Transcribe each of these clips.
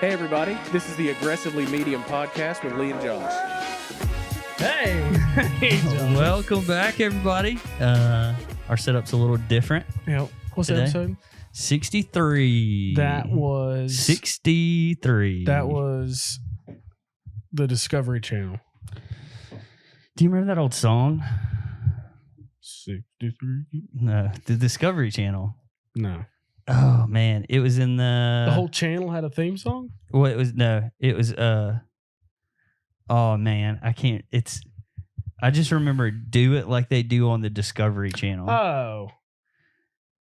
Hey everybody, this is the Aggressively Medium podcast with Lee and Josh. Hey, Josh. Welcome back, everybody. Our setup's a little different. Yep. What's the Today? episode? 63. That was 63. That was the Discovery Channel. Do you remember that old song? 63. No, the Discovery Channel. No. Oh man, it was in the whole channel had a theme song? Well, it was oh man, I just remember Do It Like They Do on the Discovery Channel. Oh.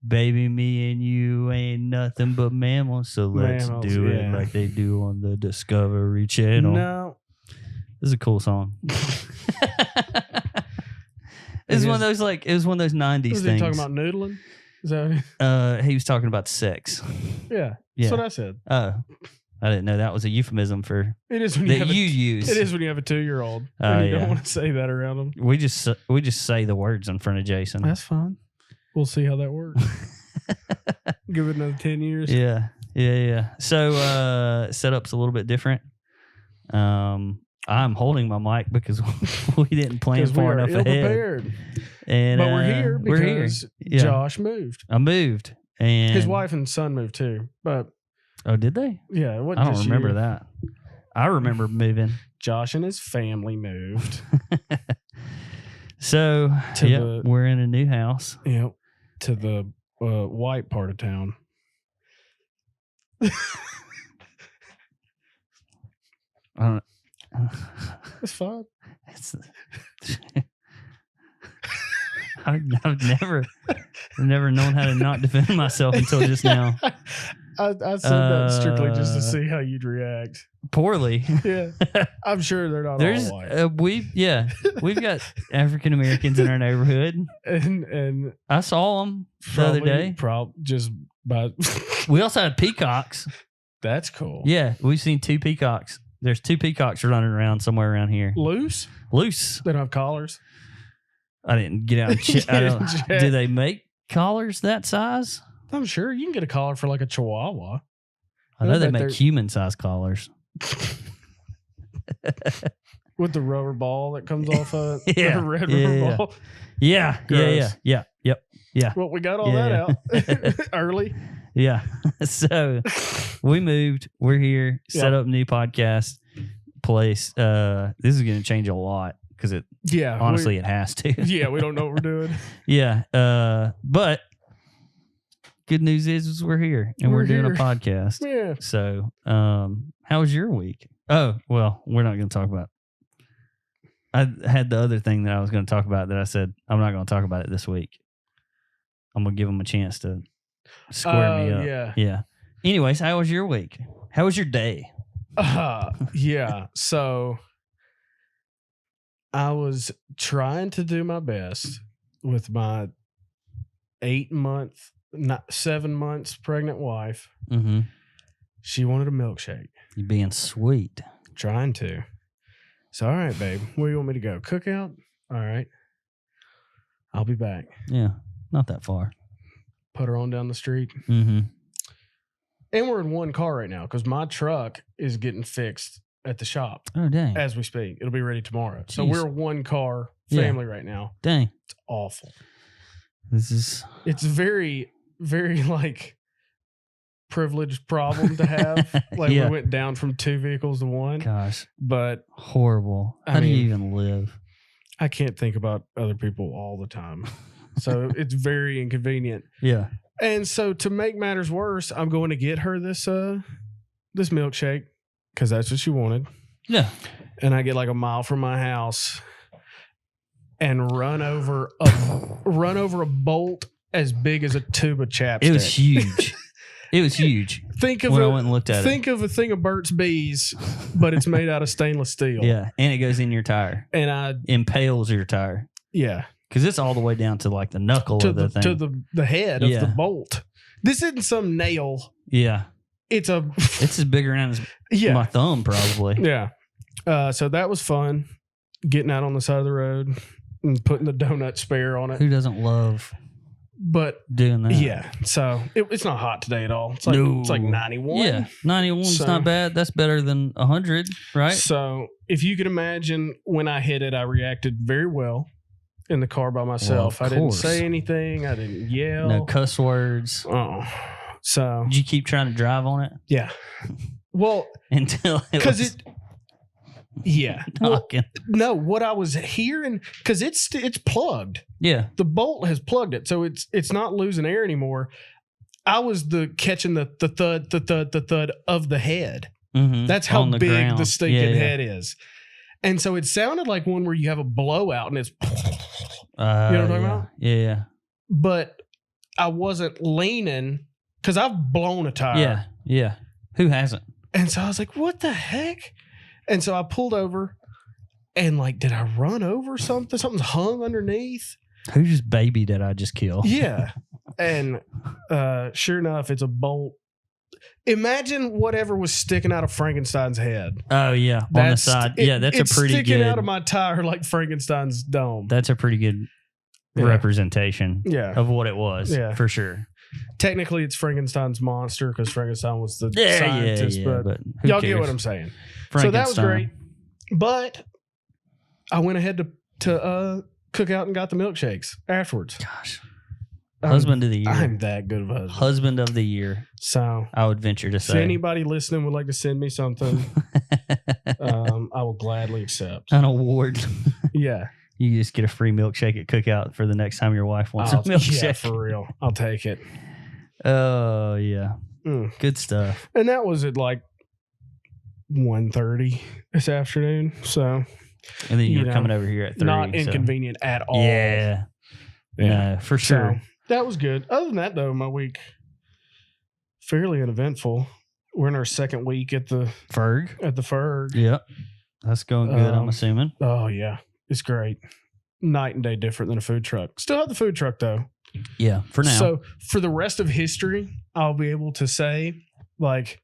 Baby, me and you ain't nothing but mammals, so let's do it like they do on the Discovery Channel. No. This is a cool song. It was one of those 90s was things. he talking about noodling? Is that he was talking about sex. Yeah. Yeah. That's what I said. Oh. I didn't know that was a euphemism for It is when that you use. It is when you have a 2-year-old. Oh, And you yeah. don't want to say that around them. We just say the words in front of Jason. That's fine. We'll see how that works. Give it another 10 years. Yeah. So setup's a little bit different. I'm holding my mic because we didn't plan far enough ahead. Prepared. And But we're here because Yeah. Josh moved. I moved, and His wife and son moved too. But oh, did they? yeah, it wasn't I don't just remember you. that. I remember moving. Josh and his family moved. So we're in a new house. Yep. To the white part of town. I don't. That's fine. I've never known how to not defend myself until just now. I said that strictly just to see how you'd react. Poorly. Yeah. I'm sure they're not There's all white. we've got African Americans in our neighborhood. And I saw them the other day. Just by We also had peacocks. That's cool. Yeah, we've seen 2 peacocks. There's 2 peacocks running around somewhere around here. Loose? Loose. They don't have collars. I didn't get out and check. Do they make collars that size? I'm sure you can get a collar for like a Chihuahua. I know they bet make they're- human-sized collars. With the rubber ball that comes off of it. Yeah. The red Yeah, rubber yeah. ball. Yeah, Gross. yeah. Well, we got all Yeah. that out early. Yeah. So we moved. We're here. Set Yep. up new podcast place. This is going to change a lot because it honestly it has to. Yeah, we don't know what we're doing. Yeah. But good news is we're here and we're doing a here. podcast. Yeah. So, how was your week? Oh, well, we're not going to talk about. I had the other thing that I was going to talk about that I said I'm not going to talk about it this week. I'm going to give them a chance to square me up. Yeah. Yeah. Anyways, how was your week? How was your day? Yeah. So I was trying to do my best with my 7 months pregnant wife. Mm-hmm. She wanted a milkshake. You being sweet. Trying to. So, all right, babe. Where you want me to go? Cookout? All right. I'll be back. Yeah. Not that far. Put her on down the street. Mm-hmm. And we're in one car right now because my truck is getting fixed at the shop Oh, dang. as we speak. It'll be ready tomorrow. So Jeez. we're one car Yeah. family right now. Dang. It's awful. It's very, very like privileged problem to have. Like Yeah. we went down from 2 vehicles to 1. gosh, But horrible. I How do you mean- even live? I can't think about other people all the time. So it's very inconvenient. Yeah. And so to make matters worse, I'm going to get her this milkshake because that's what she wanted. Yeah. And I get like a mile from my house and run over a bolt as big as a tube of chapstick. It was huge. It was huge. Think of when I went and looked at think of a thing of Burt's Bees, but it's made out of stainless steel. Yeah. And it goes in your tire. And I Impales your tire. yeah. Because it's all the way down to like the knuckle To of the thing. to the head of Yeah. the bolt. This isn't some nail. Yeah. It's a It's as big around as yeah. my thumb, probably. Yeah. So that was fun. Getting out on the side of the road and putting the donut spare on it. Who doesn't love But doing that. yeah, so it's not hot today at all. It's like No. it's like 91. Yeah, 91's So- not bad. That's better than 100, right? So if you could imagine, when I hit it, I reacted very well in the car by myself. Well, I of didn't course. say anything. I didn't yell. No cuss words. Oh, so Did you keep trying to drive on it yeah. Well, until it because was yeah. Well, knocking? no, what I was hearing, because it's plugged. Yeah. The bolt has plugged it, so it's not losing air anymore. I was catching the thud of the head. Mm-hmm. That's how On the big ground. the stinking Yeah, yeah. head is. And so it sounded like one where you have a blowout and it's, You know what I'm talking yeah. about? Yeah. but I wasn't leaning because I've blown a tire. Yeah. Yeah. Who hasn't? And so I was like, what the heck? And so I pulled over and like, did I run over something? Something's hung underneath. Whose baby did I just kill? Yeah. And sure enough, it's a bolt. Imagine whatever was sticking out of Frankenstein's head. Oh yeah, on the side. Yeah, that's a it's pretty sticking good. out of my tire like Frankenstein's dome. That's a pretty good Yeah. representation Yeah. of what it was. Yeah. For sure. Technically, it's Frankenstein's monster because Frankenstein was the Yeah, scientist. yeah, but who y'all cares? get what I'm saying. So that was Frankenstein. great. But I went ahead to cook out and got the milkshakes afterwards. Gosh, I'm- husband of the year. I'm that good of a husband. Husband of the year. So I would venture to if say. anybody listening would like to send me something, I will gladly accept. An award. Yeah. You just get a free milkshake at cookout for the next time your wife wants a Yeah, milkshake. for real. I'll take it. Oh yeah, Mm. good stuff. And that was at like 1:30 this afternoon. So And then You you're know, coming over here at 3. not so- inconvenient at all. Yeah, Yeah. no, for sure. So that was good. Other than that, though, my week fairly uneventful. We're in our second week at the Ferg. Ferg. Yep, that's going good. I'm Um, assuming. Oh yeah, it's great. Night and day different than a food truck. Still have the food truck though. Yeah, for now. So for the rest of history, I'll be able to say like,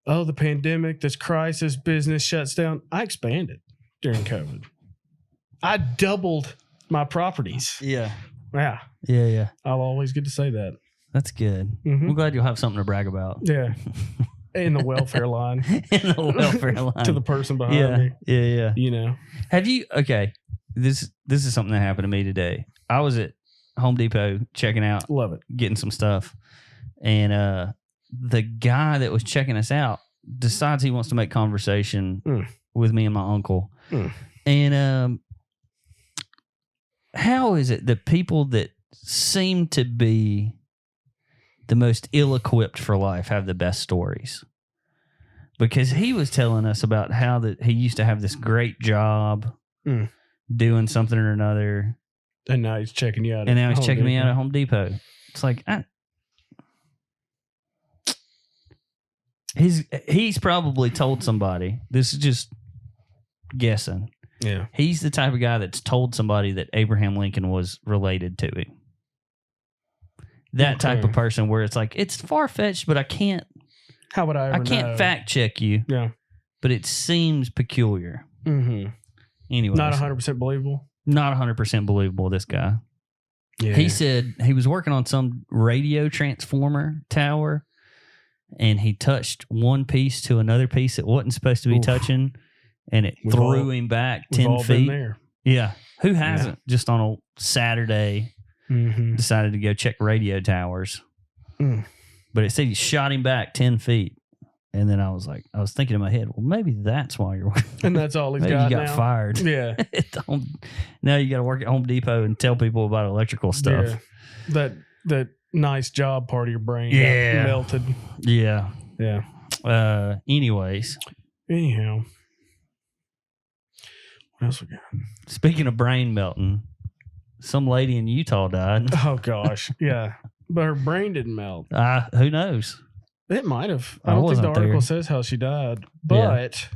oh, the pandemic, this crisis, business shuts down. I expanded during COVID. I doubled my properties. yeah, Yeah, yeah. I'll always get to say that. That's good. Mhm. I'm glad you'll have something to brag about. Yeah. In the welfare line In the welfare line. to the person behind yeah, me. yeah. You know. Have you? Okay, this is something that happened to me today. I was at Home Depot checking out, Love it. getting some stuff, and the guy that was checking us out decides he wants to make conversation with me and my uncle. And how is it that people that seem to be the most ill-equipped for life have the best stories? Because he was telling us about how that he used to have this great job doing something or another, And now he's checking you out. and now he's Home checking me Depot. out at Home Depot. It's like he's probably told somebody. This is just guessing. Yeah. He's the type of guy that's told somebody that Abraham Lincoln was related to him. That type Okay. of person where it's like, it's far-fetched, but I can't How would I ever can't know? fact check you, Yeah. but it seems peculiar. Mm-hmm. Anyway, Not 100% believable. not 100% believable, this guy. Yeah. He said he was working on some radio transformer tower, and he touched one piece to another piece that wasn't supposed to be Oof. touching, and it We've threw all- him back We've 10 all feet. been there. Yeah. Who hasn't? Just on a Saturday Mm-hmm. decided to go check radio towers. Mm. But it said he shot him back 10 feet. And then I was thinking in my head, well, maybe that's why you're working. And that's all he's Maybe got you got now. fired. Yeah. Now you got to work at Home Depot and tell people about electrical stuff. Yeah. That nice job part of your brain Yeah. got melted. Yeah. Yeah. Anyways, Anyhow. What else we got? speaking of brain melting, some lady in Utah died. Oh, gosh. Yeah. But her brain didn't melt. Who knows? It might have. I I don't think the wasn't there. article says how she died. But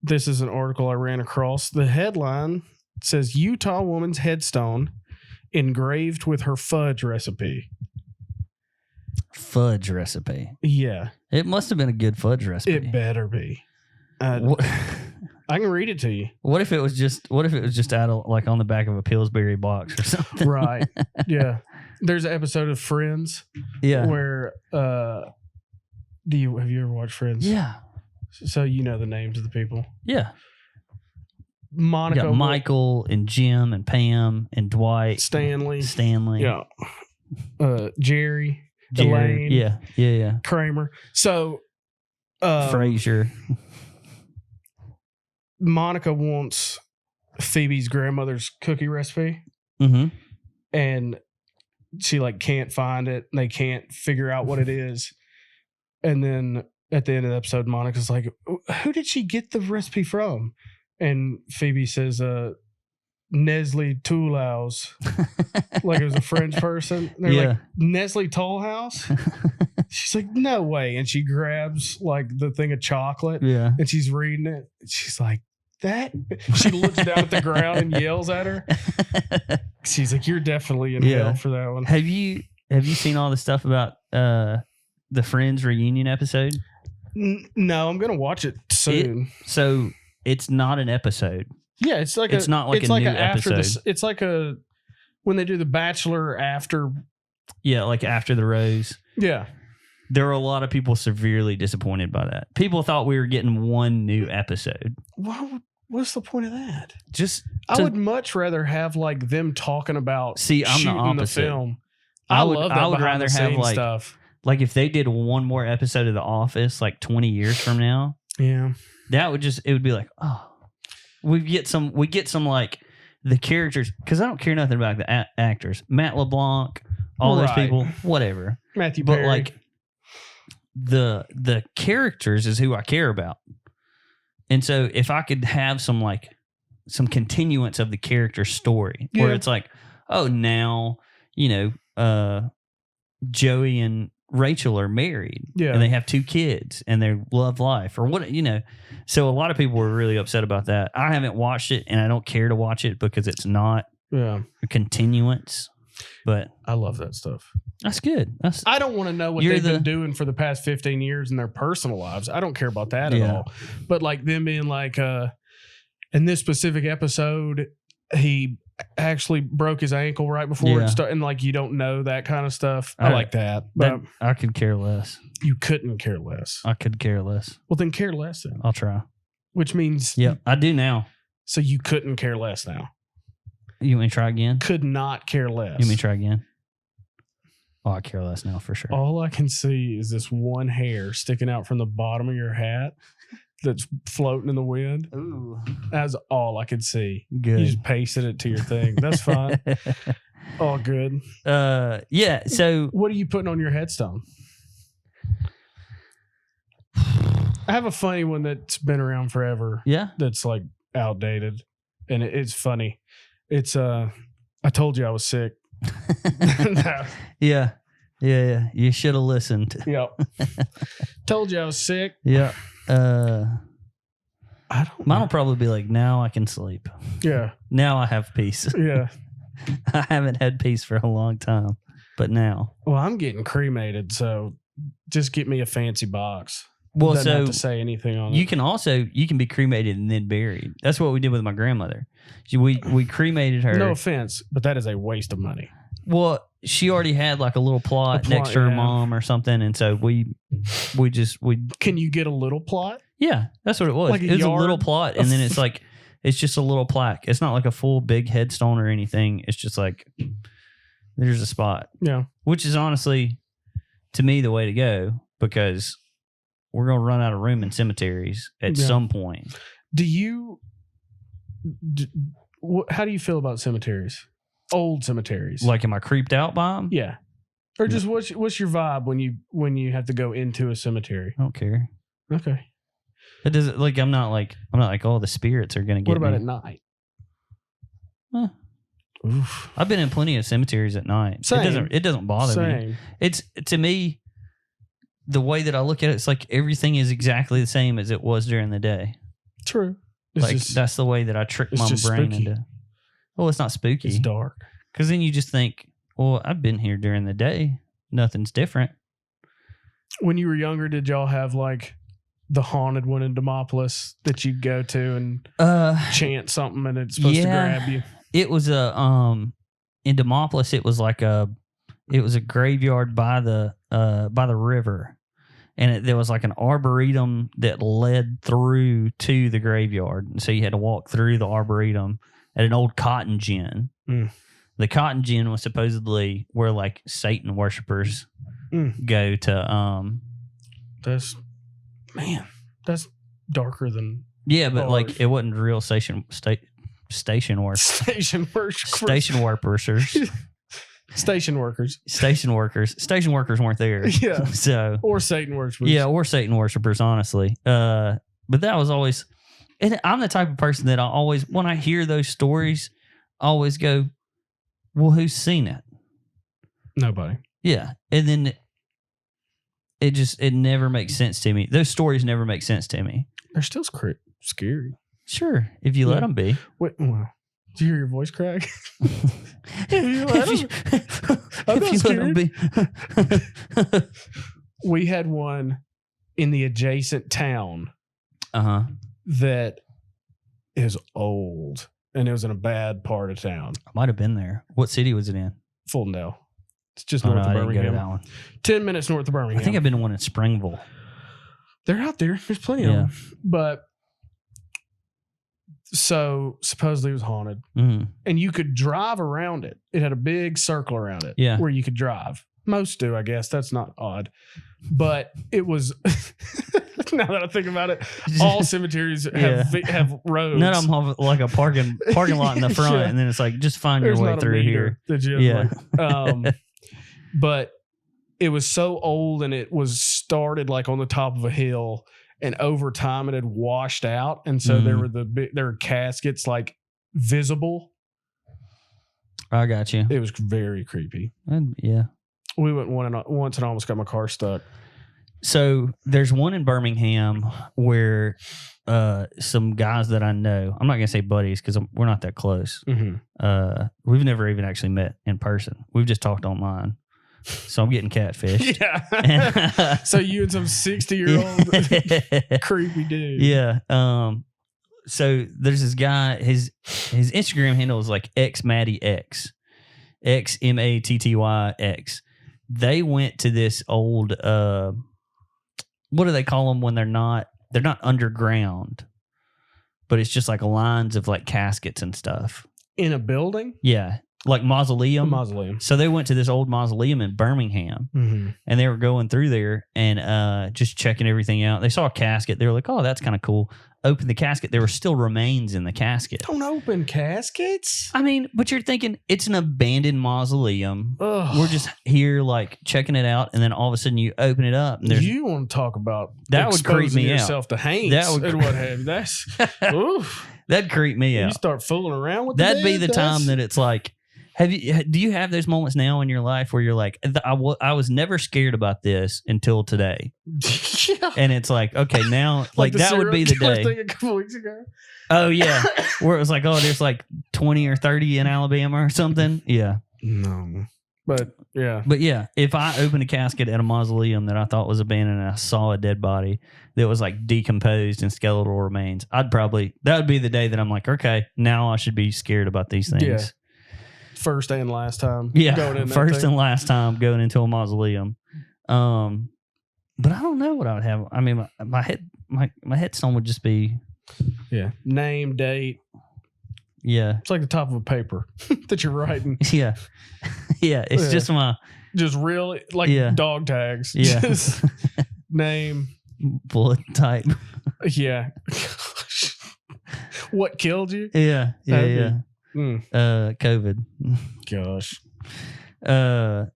this is an article I ran across. The headline says Utah woman's headstone engraved with her fudge recipe. Fudge recipe. Yeah. It must have been a good fudge recipe. It better be. What- I can read it to you. What if it was just out of, like, on the back of a Pillsbury box or something? Right. Yeah. There's an episode of Friends. Yeah. Where have you ever watched Friends? Yeah. So you know the names of the people. Yeah. Monica, got Michael and Jim and Pam and Dwight, Stanley. Yeah. Jerry. Elaine. Yeah. Kramer. So Frasier. Monica wants Phoebe's grandmother's cookie recipe. Mm-hmm. And she like can't find it. And they can't figure out what it is. And then at the end of the episode, Monica's like, who did she get the recipe from? And Phoebe says, Nestle Toolhouse. Like it was a French person. They're like, Nestle Tollhouse? She's like, no way. And she grabs like the thing of chocolate. Yeah. And she's reading it. She's like, that? She looks down at the ground and yells at her. She's like, you're definitely in hell for that one. Have you seen all the stuff about the Friends reunion episode? No, I'm gonna watch it soon. So it's not an episode. Yeah, it's like not like a new episode. It's like when they do the Bachelor after. Yeah, like after the Rose. Yeah. There were a lot of people severely disappointed by that. People thought we were getting one new episode. What's the point of that? I would much rather have like them talking about I'm the opposite. The film. I love that. I would rather have like stuff. Like if they did one more episode of The Office like 20 years from now. Yeah. It would be like, oh, we get some like the characters, because I don't care nothing about the actors. Matt LeBlanc, all those people, whatever. Matthew Perry. But like the characters is who I care about. And so if I could have some continuance of the character story where it's like, oh, now, Joey and Rachel are married and they have 2 kids and they love life or what, so a lot of people were really upset about that. I haven't watched it and I don't care to watch it because it's not a continuance, but I love that stuff. That's good. I don't want to know what they've been doing for the past 15 years in their personal lives. I don't care about that at all. But like them being like, in this specific episode, he actually broke his ankle right before it started. And like, you don't know that kind of stuff. I like that. But I could care less. You couldn't care less. I could care less. Well, then care less then. I'll try. Which means... Yeah, I do now. So you couldn't care less now. You want me to try again? Could not care less. You want me to try again? Oh, I care less now for sure. All I can see is this one hair sticking out from the bottom of your hat that's floating in the wind. Ooh. That's all I could see. Good. You just pasted it to your thing. That's fine. All good. Yeah. So what are you putting on your headstone? I have a funny one that's been around forever. Yeah. That's like outdated. And it's funny. It's I told you I was sick. No. Yeah. You should have listened. Yep. Told you I was sick. Yeah. I don't Mine know. will probably be like, now I can sleep. Yeah. Now I have peace. Yeah. I haven't had peace for a long time, but now. Well, I'm getting cremated, so just get me a fancy box. Well, Doesn't so have to say anything on you it. can be cremated and then buried. That's what we did with my grandmother. We cremated her. No offense, but that is a waste of money. Well, she already had like a little plot next to her mom or something, and so we. Can you get a little plot? Yeah, that's what it was. Like it was a little plot, and then it's like it's just a little plaque. It's not like a full big headstone or anything. It's just like there's a spot. Yeah, which is honestly, to me, the way to go because we're gonna run out of room in cemeteries at some point. How do you feel about cemeteries? Old cemeteries. Like, am I creeped out by them? Yeah. Or just what's your vibe when you have to go into a cemetery? I don't care. Okay. It doesn't like I'm not like oh, the spirits are gonna get. What about me. at night? Huh. Oof. I've been in plenty of cemeteries at night. Same. It doesn't bother me. It's to me the way that I look at it, it's like everything is exactly the same as it was during the day. True. That's the way that I trick my brain spooky. into. Well, it's not spooky. It's dark. Because then you just think, well, I've been here during the day. Nothing's different. When you were younger, did y'all have like the haunted one in Demopolis that you go to and chant something and it's supposed to grab you? It was in Demopolis. It was a graveyard by the river, and there was like an arboretum that led through to the graveyard, and so you had to walk through the arboretum at an old cotton gin. The cotton gin was supposedly where like Satan worshipers go to. That's darker than but ours. like it wasn't real station work. Station workers. Station workers. Station workers. Station workers. Station workers weren't there. Yeah. So or Satan worshipers. Yeah, or Satan worshipers, honestly. But that was always, and I'm the type of person that I always, when I hear those stories, I always go, well, who's seen it? Nobody. Yeah. And then it never makes sense to me. Those stories never make sense to me. They're still scary. Sure, if you let them be. Wait, well, do you hear your voice crack? If you let them be. We had one in the adjacent town that is old, and it was in a bad part of town. I might have been there. What city was it in? Fultondale. It's just north of Birmingham. I didn't go to that one. 10 minutes north of Birmingham. I think I've been to one in Springville. They're out there. There's plenty of them. But so supposedly it was haunted. And you could drive around it. It had a big circle around it where you could drive. Most do, I guess. That's not odd. But it was, now that I think about it, all cemeteries have roads. None of them have like a parking lot in the front, and then it's like, just find your way through here. But it was so old, and it was started like on the top of a hill, and over time it had washed out, and so there were caskets like visible. I got you. It was very creepy. Yeah. We went once and almost got my car stuck. So there's one in Birmingham where some guys that I know, I'm not going to say buddies because we're not that close. We've never even actually met in person. We've just talked online. So I'm getting catfished. Yeah. So you and some 60-year-old creepy dude. Yeah. So there's this guy, his Instagram handle is like XMattyX. XMattyX. They went to this old what do they call them when they're not underground, but it's just like lines of like caskets and stuff in a building? Yeah, like mausoleum. A mausoleum. So they went to this old mausoleum in Birmingham, and they were going through there and just checking everything out. They saw a casket. They were like, "Oh, that's kind of cool." Opened the casket. There were still remains in the casket. Don't open caskets. I mean, but you're thinking it's an abandoned mausoleum. Ugh. We're just here like checking it out, and then all of a sudden you open it up. And you want to talk about that would creep me yourself out. To Haints that would and what have you. That's oof. That'd creep me out. You start fooling around with that'd be the time that it's like. Do you have those moments now in your life where you're like, I was never scared about this until today? Yeah. And it's like, okay, now like that would be the day. Thing a couple weeks ago. Oh yeah, where it was like, oh, there's like 20 or 30 in Alabama or something. Yeah. No. But yeah. If I opened a casket at a mausoleum that I thought was abandoned and I saw a dead body that was like decomposed and skeletal remains, that would be the day that I'm like, okay, now I should be scared about these things. Yeah. First and last time. Yeah, first and last time going into a mausoleum. But I don't know what I would have. I mean, my headstone would just be name, date. Yeah, it's like the top of a paper that you're writing. Yeah, it's just really like dog tags. Yeah, just name, bullet type. Yeah. What killed you? Yeah. COVID. Gosh. Where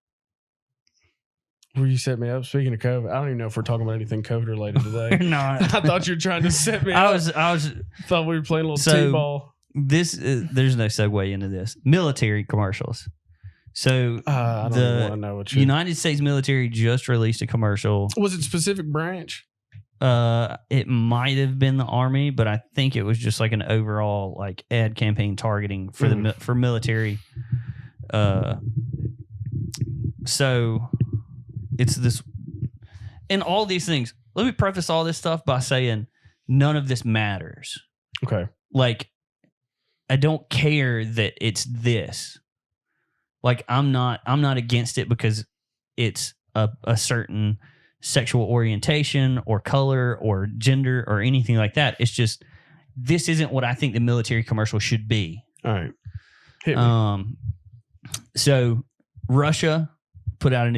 you set me up? Speaking of COVID, I don't even know if we're talking about anything COVID related today. We're not. I thought you were trying to set me up. I was thought we were playing a little T-ball. There's no segue into this. Military commercials. So I don't want to know what United States military just released a commercial. Was it specific branch? It might have been the Army, but I think it was just like an overall like ad campaign targeting for for military. So it's this, and all these things. let me preface all this stuff by saying none of this matters. Okay. Like, I don't care that it's this. Like, I'm not against it because it's a certain sexual orientation or color or gender or anything like that. It's just, this isn't what I think the military commercial should be. All right. Hit me. So Russia put out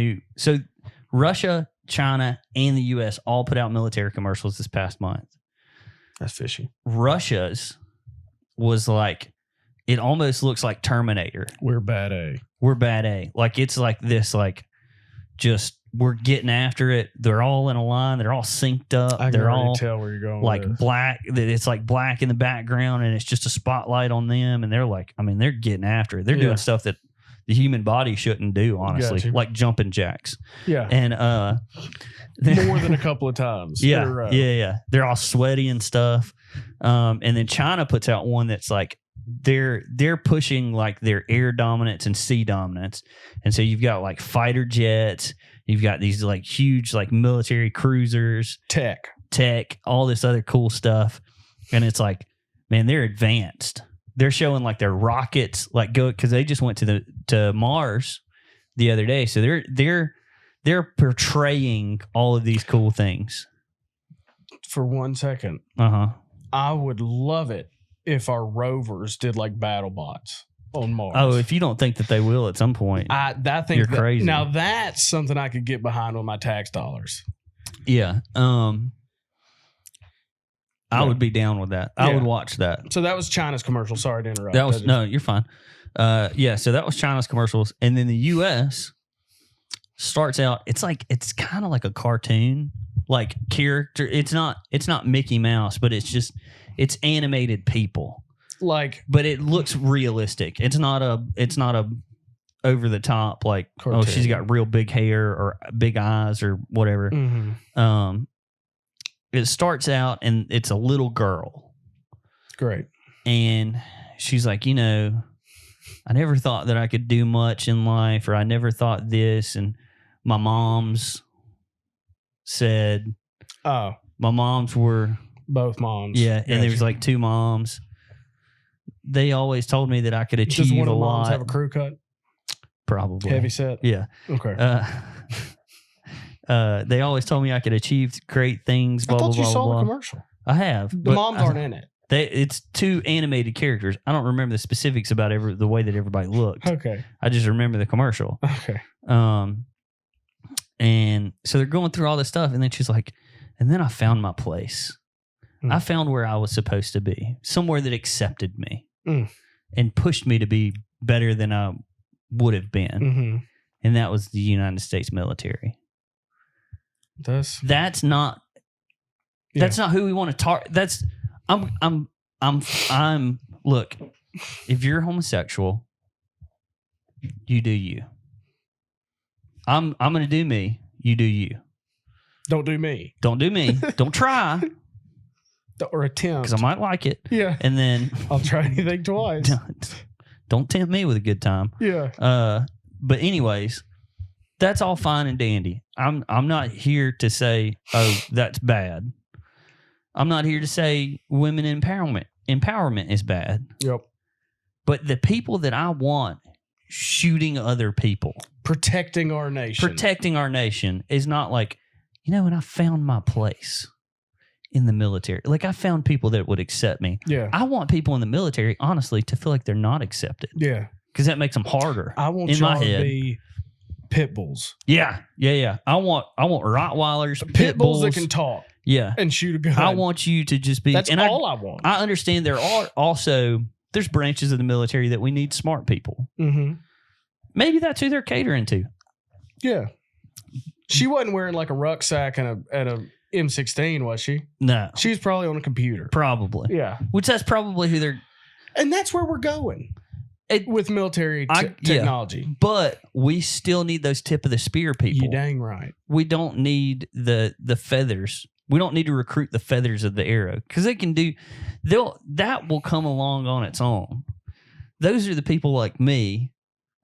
Russia, China, and the U.S. all put out military commercials this past month. That's fishy. Russia's was like, it almost looks like Terminator. We're bad A. We're bad A. Like, it's like this, like, just, we're getting after it. They're all in a line. They're all synced up. I can They're already all tell where you're going. like with. black. It's like black in the background, and it's just a spotlight on them. And they're like, I mean, they're getting after it. They're doing stuff that the human body shouldn't do, honestly, Gotcha. like jumping jacks. Yeah. And more than a couple of times. Yeah. Yeah. They're all sweaty and stuff. And then China puts out one that's like, they're pushing like their air dominance and sea dominance. And so you've got like fighter jets, you've got these like huge like military cruisers, tech, all this other cool stuff. And it's like, man, they're advanced. They're showing like their rockets like go, because they just went to Mars the other day. So they're portraying all of these cool things. For 1 second, I would love it if our rovers did like battle bots on Mars. Oh, if you don't think that they will at some point, I think you're crazy. Now that's something I could get behind with my tax dollars. Yeah. I would be down with that. I would watch that. So that was China's commercial. Sorry to interrupt. That was no, you're fine. Yeah. So that was China's commercials, and then the U.S. starts out. It's kind of like a cartoon, like character. It's not Mickey Mouse, but it's animated people. Like, but it looks realistic. It's not a over the top like cartoon. Oh, she's got real big hair or big eyes or whatever. Mm-hmm. It starts out and it's a little girl. Great. And she's like, I never thought that I could do much in life, or I never thought this. And my moms said, my moms were both moms. Yeah. Gotcha. And there was like two moms. They always told me that I could achieve Does one of a the moms lot. have a crew cut? Probably. Heavy set? Yeah. Okay. They always told me I could achieve great things. Blah, I thought blah, you blah, saw blah. the commercial. I have. The moms aren't in it. It's two animated characters. I don't remember the specifics about the way that everybody looked. Okay. I just remember the commercial. Okay. And so they're going through all this stuff, and then she's like, and then I found my place. I found where I was supposed to be, somewhere that accepted me and pushed me to be better than I would have been. Mm-hmm. And that was the United States military. That's not who we want to target. Look, if you're homosexual, you do you. I'm going to do me. You do you. Don't do me. Don't do me. Don't try. Or attempt. Because I might like it. Yeah. And then I'll try anything twice. Don't tempt me with a good time. Yeah. But anyways, that's all fine and dandy. I'm not here to say, oh, that's bad. I'm not here to say women empowerment is bad. Yep. But the people that I want shooting other people, protecting our nation is not like, and I found my place in the military. Like, I found people that would accept me. Yeah. I want people in the military, honestly, to feel like they're not accepted. Yeah. Because that makes them harder. I want in y'all my head. to be pit bulls. Yeah. I want Rottweilers, pit bulls that can talk. Yeah. And shoot a gun. I want you to just be. That's all I want. I understand there's branches of the military that we need smart people. Mm-hmm. Maybe that's who they're catering to. Yeah. She wasn't wearing like a rucksack and a M16, was she? No. She was probably on a computer. Probably. Yeah. Which that's probably who they're. And that's where we're going with military technology. Yeah, but we still need those tip of the spear people. You dang right. We don't need the feathers. We don't need to recruit the feathers of the arrow, because that will come along on its own. Those are the people like me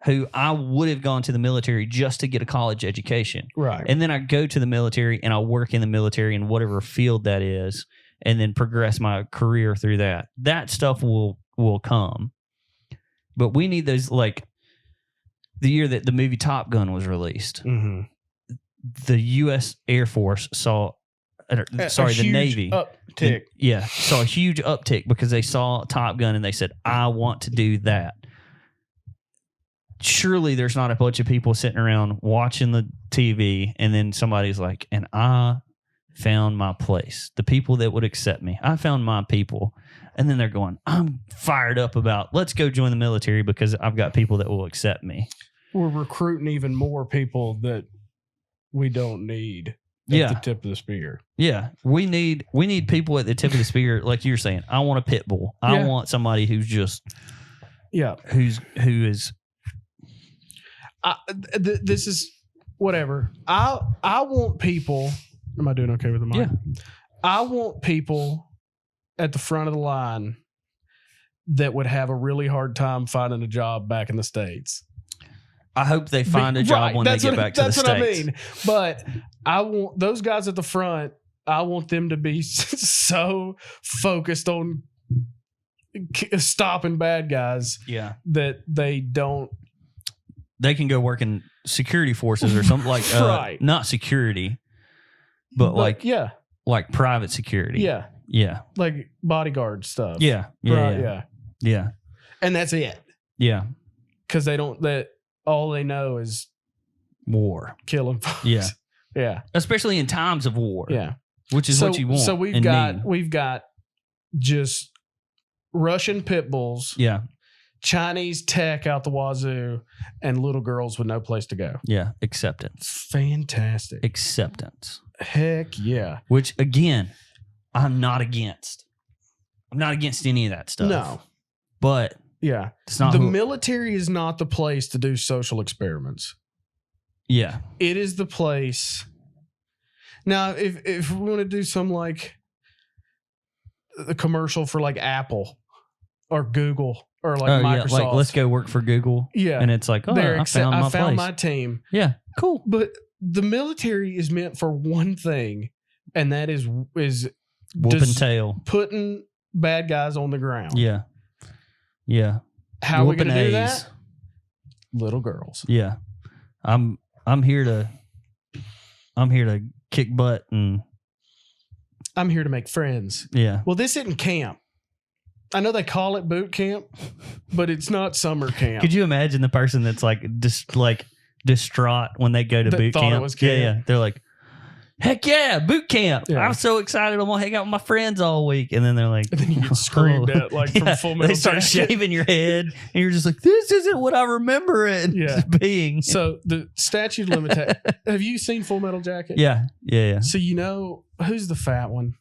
who I would have gone to the military just to get a college education. Right. And then I go to the military and I work in the military in whatever field that is, and then progress my career through that. That stuff will come. But we need those, like the year that the movie Top Gun was released, Mm-hmm. the U.S. Air Force saw, the Navy. Uptick. Saw a huge uptick because they saw Top Gun and they said, I want to do that. Surely there's not a bunch of people sitting around watching the TV and then somebody's like, and I found my place. The people that would accept me. I found my people. And then they're going, I'm fired up about, let's go join the military because I've got people that will accept me. We're recruiting even more people that we don't need at the tip of the spear. Yeah. We need people at the tip of the spear. Like you're saying, I want a pit bull. I want somebody who's just, who is, this is whatever. I want people. Am I doing okay with the mic? Yeah. I want people at the front of the line that would have a really hard time finding a job back in the States. I hope they find a job when they get back to the States. That's what I mean. But I want those guys at the front, I want them to be so focused on stopping bad guys that they don't. They can go work in security forces or something like right. Not security, but like private security. Yeah. Yeah. Like bodyguard stuff. Yeah. Yeah. And that's it. Yeah. Because all they know is war. Killing folks. Yeah. Yeah. Especially in times of war. Yeah. Which is what you want. So we've got just Russian pit bulls. Yeah. Chinese tech out the wazoo, and little girls with no place to go. Yeah. Acceptance. Fantastic. Acceptance. Heck yeah. Which, again, I'm not against. I'm not against any of that stuff. No. But yeah, it's not the military is not the place to do social experiments. Yeah. It is the place. Now, if we want to do some like a commercial for like Apple or Google or like Microsoft. Like let's go work for Google. Yeah. And it's like, I found my team. Yeah. Cool. But the military is meant for one thing, and that is whooping tail. Putting bad guys on the ground. Yeah. Yeah. How are we going to do that? Little girls. Yeah. I'm here to kick butt and I'm here to make friends. Yeah. Well, this isn't camp. I know they call it boot camp, but it's not summer camp. Could you imagine the person that's like distraught when they go to boot camp? It was camp? Yeah. They're like, heck yeah, boot camp. Yeah. I'm so excited. I'm going to hang out with my friends all week. And then they're like, and then you get screamed at like from Full Metal They start Jacket. shaving your head and you're just like, this isn't what I remember it being. So the statute of limitations. Have you seen Full Metal Jacket? Yeah. So you know who's the fat one?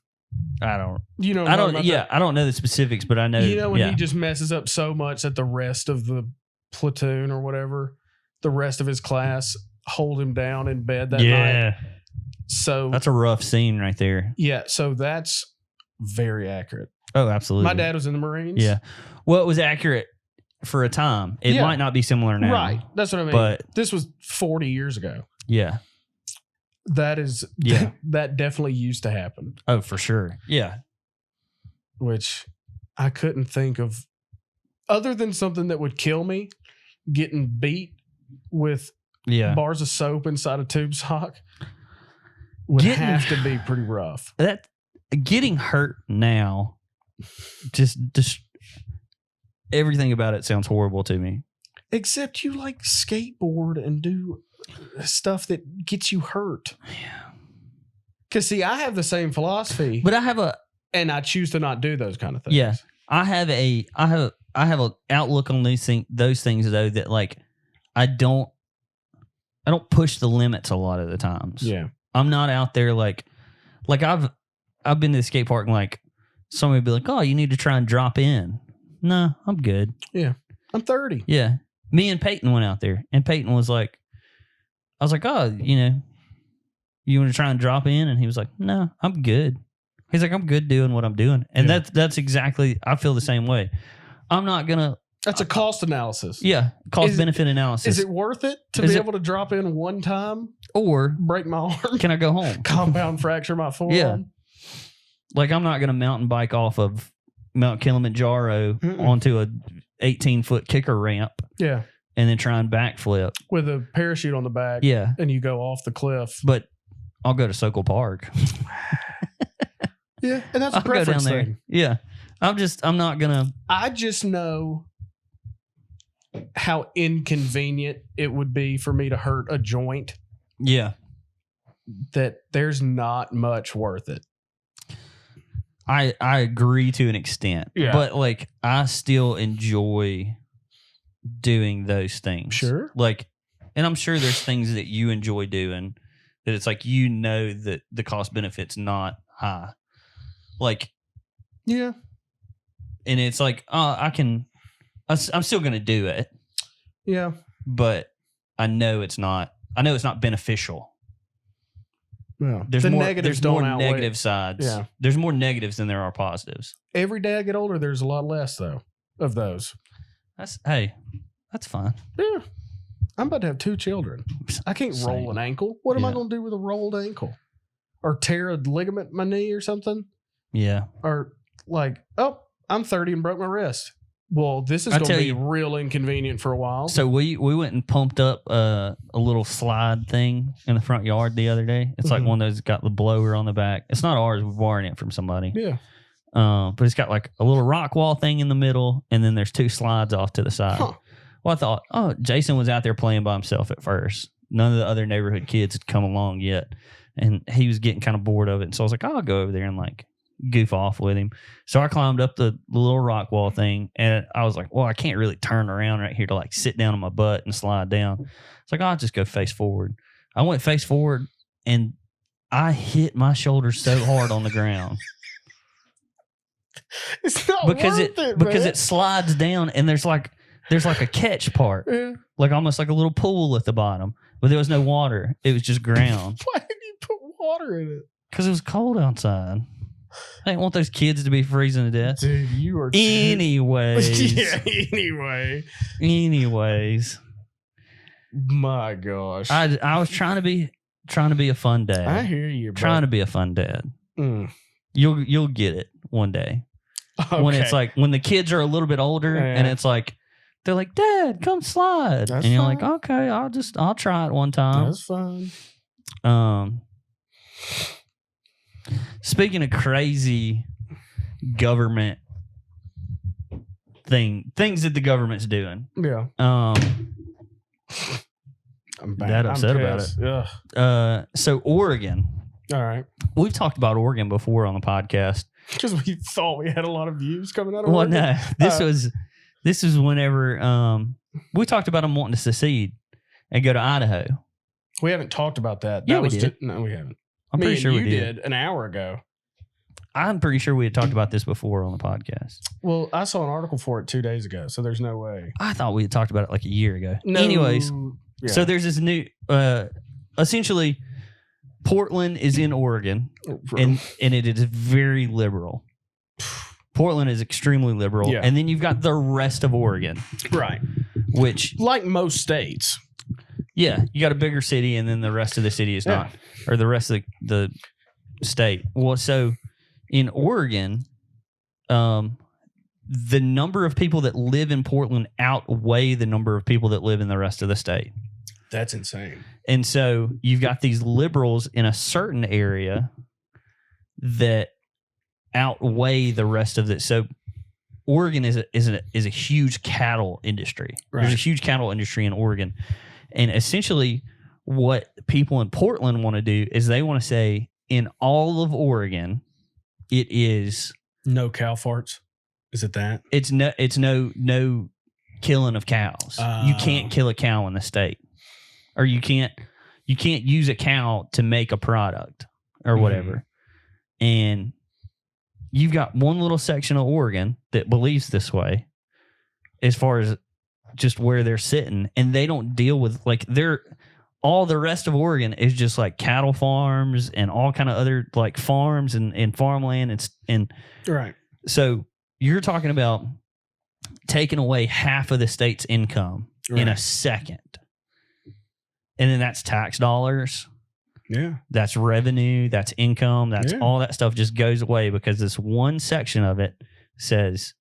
I don't. You know. I don't know the specifics, but I know. You know when he just messes up so much that the rest of the platoon or whatever, the rest of his class hold him down in bed that night. So that's a rough scene right there. Yeah. So that's very accurate. Oh, absolutely. My dad was in the Marines. Yeah. Well, it was accurate for a time. It might not be similar now. Right. That's what I mean. But this was 40 years ago. Yeah. That is, that definitely used to happen. Oh, for sure. Yeah. Which I couldn't think of, other than something that would kill me, getting beat with bars of soap inside a tube sock would have to be pretty rough. That getting hurt now, just everything about it sounds horrible to me. Except you like skateboard and do stuff that gets you hurt. Yeah. Because see, I have the same philosophy, but and I choose to not do those kind of things. Yeah, I have an outlook on those things though that like I don't push the limits a lot of the times. Yeah, I'm not out there like I've been to the skate park and like somebody would be like, oh, you need to try and drop in. No, I'm good. Yeah, I'm 30. Yeah. Me and Peyton went out there, and Peyton was like, I was like, oh, you want to try and drop in? And he was like, no, I'm good. He's like, I'm good doing what I'm doing. And that's exactly, I feel the same way. I'm not going to That's a cost analysis. Yeah, cost-benefit analysis. Is it worth it to Is be it- able to drop in one time, Or break my arm, can I go home? compound fracture my forearm? Yeah. Like, I'm not going to mountain bike off of Mount Kilimanjaro onto a 18-foot kicker ramp Yeah. and then try and backflip. With a parachute on the back. Yeah. And you go off the cliff. But I'll go to Sokol Park. Yeah. And that's I'll a go down preference there. thing. Yeah. I'm not going to. I just know how inconvenient it would be for me to hurt a joint Yeah. that there's not much worth it. I agree to an extent. Yeah. But, like, I still enjoy doing those things. Sure. Like, and I'm sure there's things that you enjoy doing that it's like, you know, that the cost benefit's not high. Like, Yeah. and it's like, I'm still going to do it, Yeah. but I know it's not beneficial. Yeah. There's the more, negatives there's don't more outweigh. negative sides. Yeah. There's more negatives than there are positives. Every day I get older, there's a lot less though of those. That's fine. Yeah. I'm about to have 2 children. I can't roll Same. an ankle. What am I Yeah. going to do with a rolled ankle? Or tear a ligament in my knee or something? Yeah. Or like, oh, I'm 30 and broke my wrist. Well, this is I going to tell be you- real inconvenient for a while. So we went and pumped up a little slide thing in the front yard the other day. It's like Mhm. one of those that's got the blower on the back. It's not ours. We're borrowing it from somebody. Yeah. But it's got like a little rock wall thing in the middle, and then there's 2 slides off to the side. Huh. Well, I thought, Jason was out there playing by himself at first. None of the other neighborhood kids had come along yet, and he was getting kind of bored of it. And so I was like, I'll go over there and like goof off with him. So I climbed up the little rock wall thing, and I was like, well, I can't really turn around right here to like sit down on my butt and slide down. It's like, I'll just go face forward. I went face forward, and I hit my shoulder so hard on the ground. It's not because worth it, because man. it slides down, and there's like a catch part, Yeah. like almost like a little pool at the bottom, but there was no water. It was just ground Why did you put water in it? because it was cold outside. I didn't want those kids to be freezing to death. Dude, you are Anyways, Yeah, anyway. anyways, My gosh. I was trying to be a fun dad. I hear you, bro. Trying to be a fun dad. Mm. You'll get it one day. When it's Okay. like when the kids are a little bit older, Yeah. and it's like they're like, Dad, come slide. That's and you're fine. like, okay, I'll try it one time. That's fine. Speaking of crazy government things that the government's doing. Yeah. I'm that upset about pissed. Ugh. So Oregon, All right. we've talked about Oregon before on the podcast. Because we thought we had a lot of views coming out of Well, Oregon. no, this was whenever we talked about them wanting to secede and go to Idaho. We haven't talked about that. Yeah, That we was did. no, we haven't. I'm Me pretty and sure we you did. an hour ago. I'm pretty sure we had talked about this before on the podcast. Well, I saw an article for it 2 days ago, so there's no way. I thought we had talked about it like a year ago. No, Anyways, yeah. so there's this new, essentially, Portland is in Oregon, and it is very liberal. Portland is extremely liberal, Yeah. and then you've got the rest of Oregon, right, which like most states. yeah, you got a bigger city, and then the rest of the city is Yeah. not, or the rest of the state. Well, so in Oregon, the number of people that live in Portland outweigh the number of people that live in the rest of the state. That's insane. And so you've got these liberals in a certain area that outweigh the rest of it. So Oregon is a huge cattle industry. Right. There's a huge cattle industry in Oregon. And essentially what people in Portland want to do is they want to say in all of Oregon, it is No cow farts. Is it that? it's no killing of cows. You can't kill a cow in the state. Or you can't use a cow to make a product or whatever. And you've got one little section of Oregon that believes this way as far as just where they're sitting, and they don't deal with like all the rest of Oregon is just like cattle farms and all kind of other like farms and farmland and Right. so you're talking about taking away half of the state's income in a second. And then that's tax dollars. Yeah. That's revenue. That's income. That's all that stuff just goes away because this one section of it says,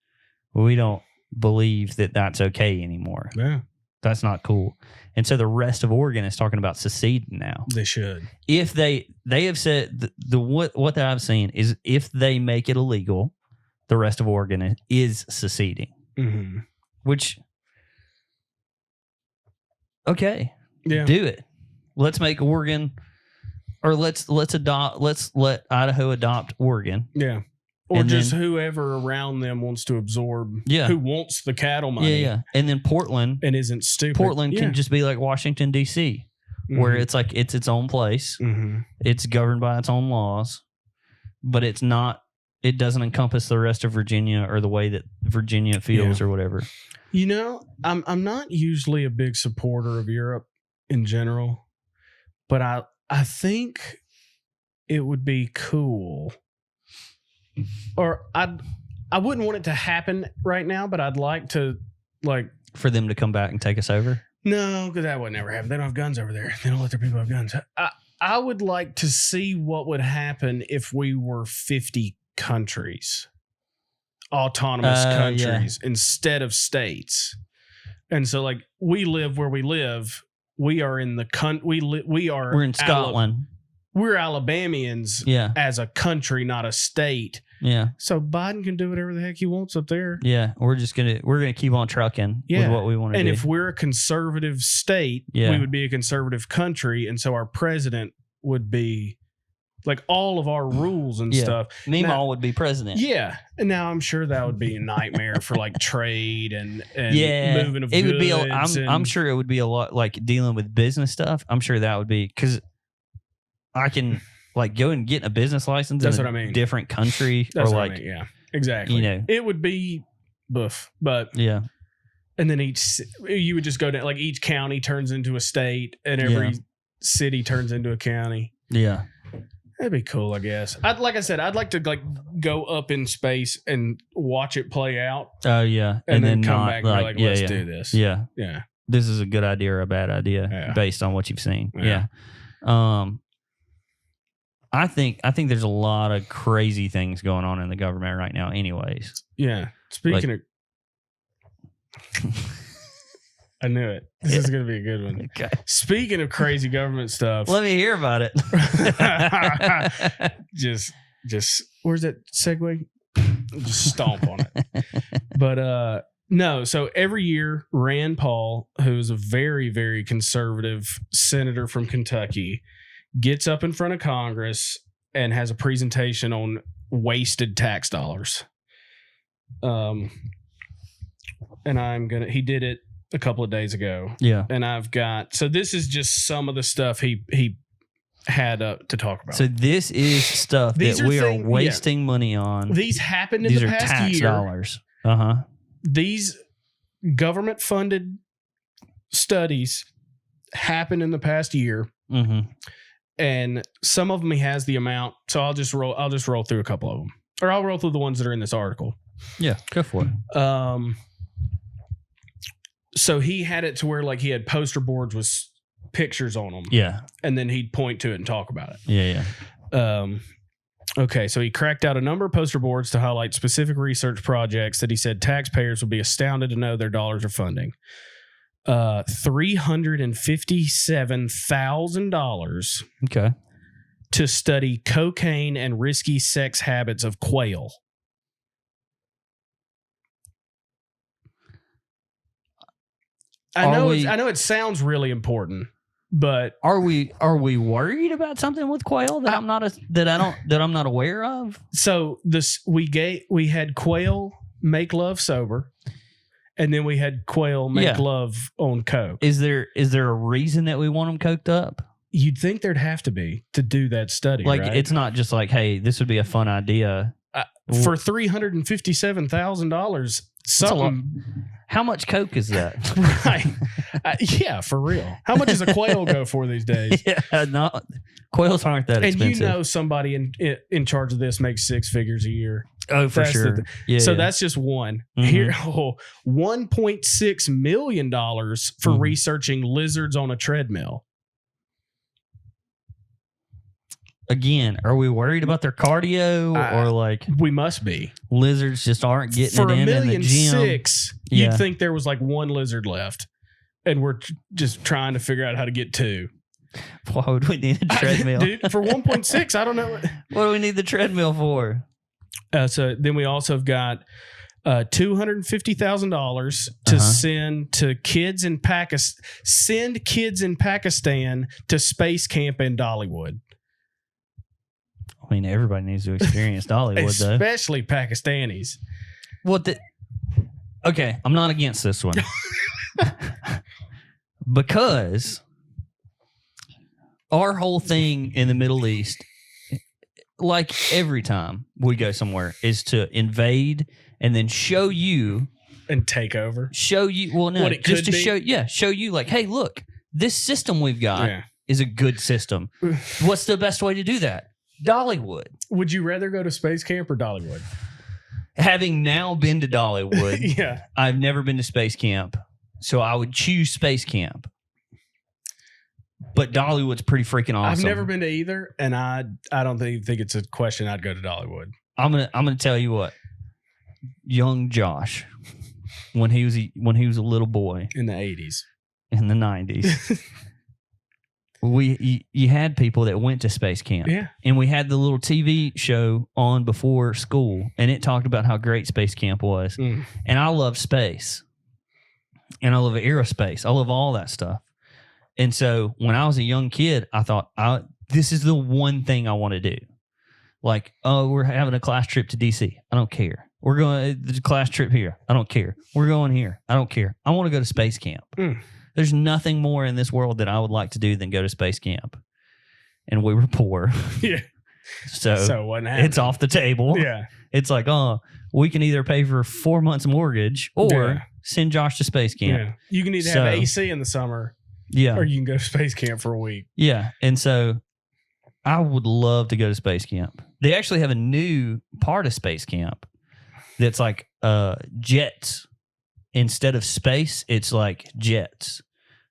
we don't believe that that's okay anymore. Yeah. That's not cool. And so the rest of Oregon is talking about seceding now. They should. If they have said what that I've seen is if they make it illegal, the rest of Oregon is seceding. Mm-hmm. Which, okay, do it. Let's make Oregon, or let's let Idaho adopt Oregon. Yeah. Or and just then, whoever around them wants to absorb. Yeah. Who wants the cattle money? Yeah. And then Portland and isn't stupid. Portland can just be like Washington D.C., where it's like it's its own place. Mm-hmm. It's governed by its own laws, but it's not. It doesn't encompass the rest of Virginia or the way that Virginia feels or whatever. You know, I'm not usually a big supporter of Europe in general, but I think it would be cool. Or I wouldn't want it to happen right now, but I'd like to for them to come back and take us over. No, because that would never happen. They don't have guns over there. They don't let their people have guns. I would like to see what would happen if we were 50 countries, autonomous countries instead of states. And so, like, we live where we live. We are in the we're in Scotland. We're Alabamians as a country, not a state. Yeah. So Biden can do whatever the heck he wants up there. Yeah. We're gonna keep on trucking with what we want to do. And if we're a conservative state, we would be a conservative country. And so our president would be like all of our rules and stuff. Meemaw would be president. Yeah. And now I'm sure that would be a nightmare for like trade and moving of goods. Would be I'm sure it would be a lot like dealing with business stuff. I'm sure that would be because I can like go and get a business license in a different country. That's or what like, I mean. Yeah, exactly. You know, it would be boof, but and then you would just go to like each county turns into a state and every city turns into a county. Yeah. That'd be cool, I guess. I'd like to like go up in space and watch it play out. Oh yeah, and then come back and be like, let's do this. Yeah, yeah. This is a good idea or a bad idea based on what you've seen. Yeah. I think there's a lot of crazy things going on in the government right now. Anyways. Yeah. Speaking of, I knew it. This is going to be a good one. Okay. Speaking of crazy government stuff. Let me hear about it. just where's that segue? Just stomp on it. But no, so every year Rand Paul, who's a very, very conservative senator from Kentucky, gets up in front of Congress and has a presentation on wasted tax dollars. And he did it a couple of days ago. Yeah. And so this is just some of the stuff he had to talk about. So this is stuff that we are wasting money on. These happened in the past year. These are tax dollars. Uh-huh. These government funded studies happened in the past year. Mm-hmm. And some of them he has the amount. So I'll just roll through a couple of them. Or I'll roll through the ones that are in this article. Yeah, go for it. So he had it to where like he had poster boards with pictures on them. Yeah. And then he'd point to it and talk about it. Yeah. Okay. So he cracked out a number of poster boards to highlight specific research projects that he said taxpayers would be astounded to know their dollars are funding. $357,000. Okay. To study cocaine and risky sex habits of quail. I know it sounds really important, but are we worried about something with quail that I'm not aware of? So we had quail make love sober, and then we had quail make love on coke. Is there a reason that we want them coked up? You'd think there'd have to be to do that study. Like right? It's not just like, hey, this would be a fun idea for $357,000. Something. How much coke is that? Right. Yeah, for real. How much does a quail go for these days? Yeah, quails aren't that expensive. And you know somebody in charge of this makes six figures a year. Oh, for That's the sure. thing. Yeah. So yeah. that's just one. Mhm. Here, $1.6 million for Mhm. researching lizards on a treadmill. Again, are we worried about their cardio or like We must be. lizards just aren't getting For it $1.6 in the million, gym? you'd Yeah. think there was like one lizard left, and we're just trying to figure out how to get two. Why would we need a treadmill? Dude, for 1.6, I don't know. What do we need the treadmill for? So then we also have got $250,000 to Uh-huh. send to kids in Pakistan. Send kids in Pakistan to space camp in Dollywood, I mean, everybody needs to experience Dollywood, though. especially Pakistanis. Okay, I'm not against this one. Because our whole thing in the Middle East, like every time we go somewhere, is to invade and then show you, And take over. well, no, What it just could to be? show you, like, hey, look, this system we've got Yeah. is a good system. What's the best way to do that? Dollywood. Would you rather go to space camp or Dollywood? Having now been to Dollywood, Yeah. I've never been to space camp, so I would choose space camp. But Dollywood's pretty freaking awesome. I've never been to either, and I don't think it's a question I'd go to Dollywood. I'm gonna tell you what. Young Josh, when he was a little boy In the 80s. in the 90s, you had people that went to space camp. Yeah. And we had the little TV show on before school, and it talked about how great space camp was. Mm. And I love space. And I love aerospace. I love all that stuff. And so when I was a young kid, I thought, this is the one thing I want to do. Like, oh, we're having a class trip to DC. I don't care. We're going to class trip here. I don't care. We're going here. I don't care. I want to go to space camp. Mm. There's nothing more in this world that I would like to do than go to space camp. And we were poor. Yeah. So what happened? it's off the table. Yeah. It's like, we can either pay for 4 months mortgage or Yeah. send Josh to space camp. Yeah. You can either So- have AC in the summer Yeah. or you can go to space camp for a week. Yeah. And so I would love to go to space camp. They actually have a new part of space camp that's like jets. Instead of space, it's like jets.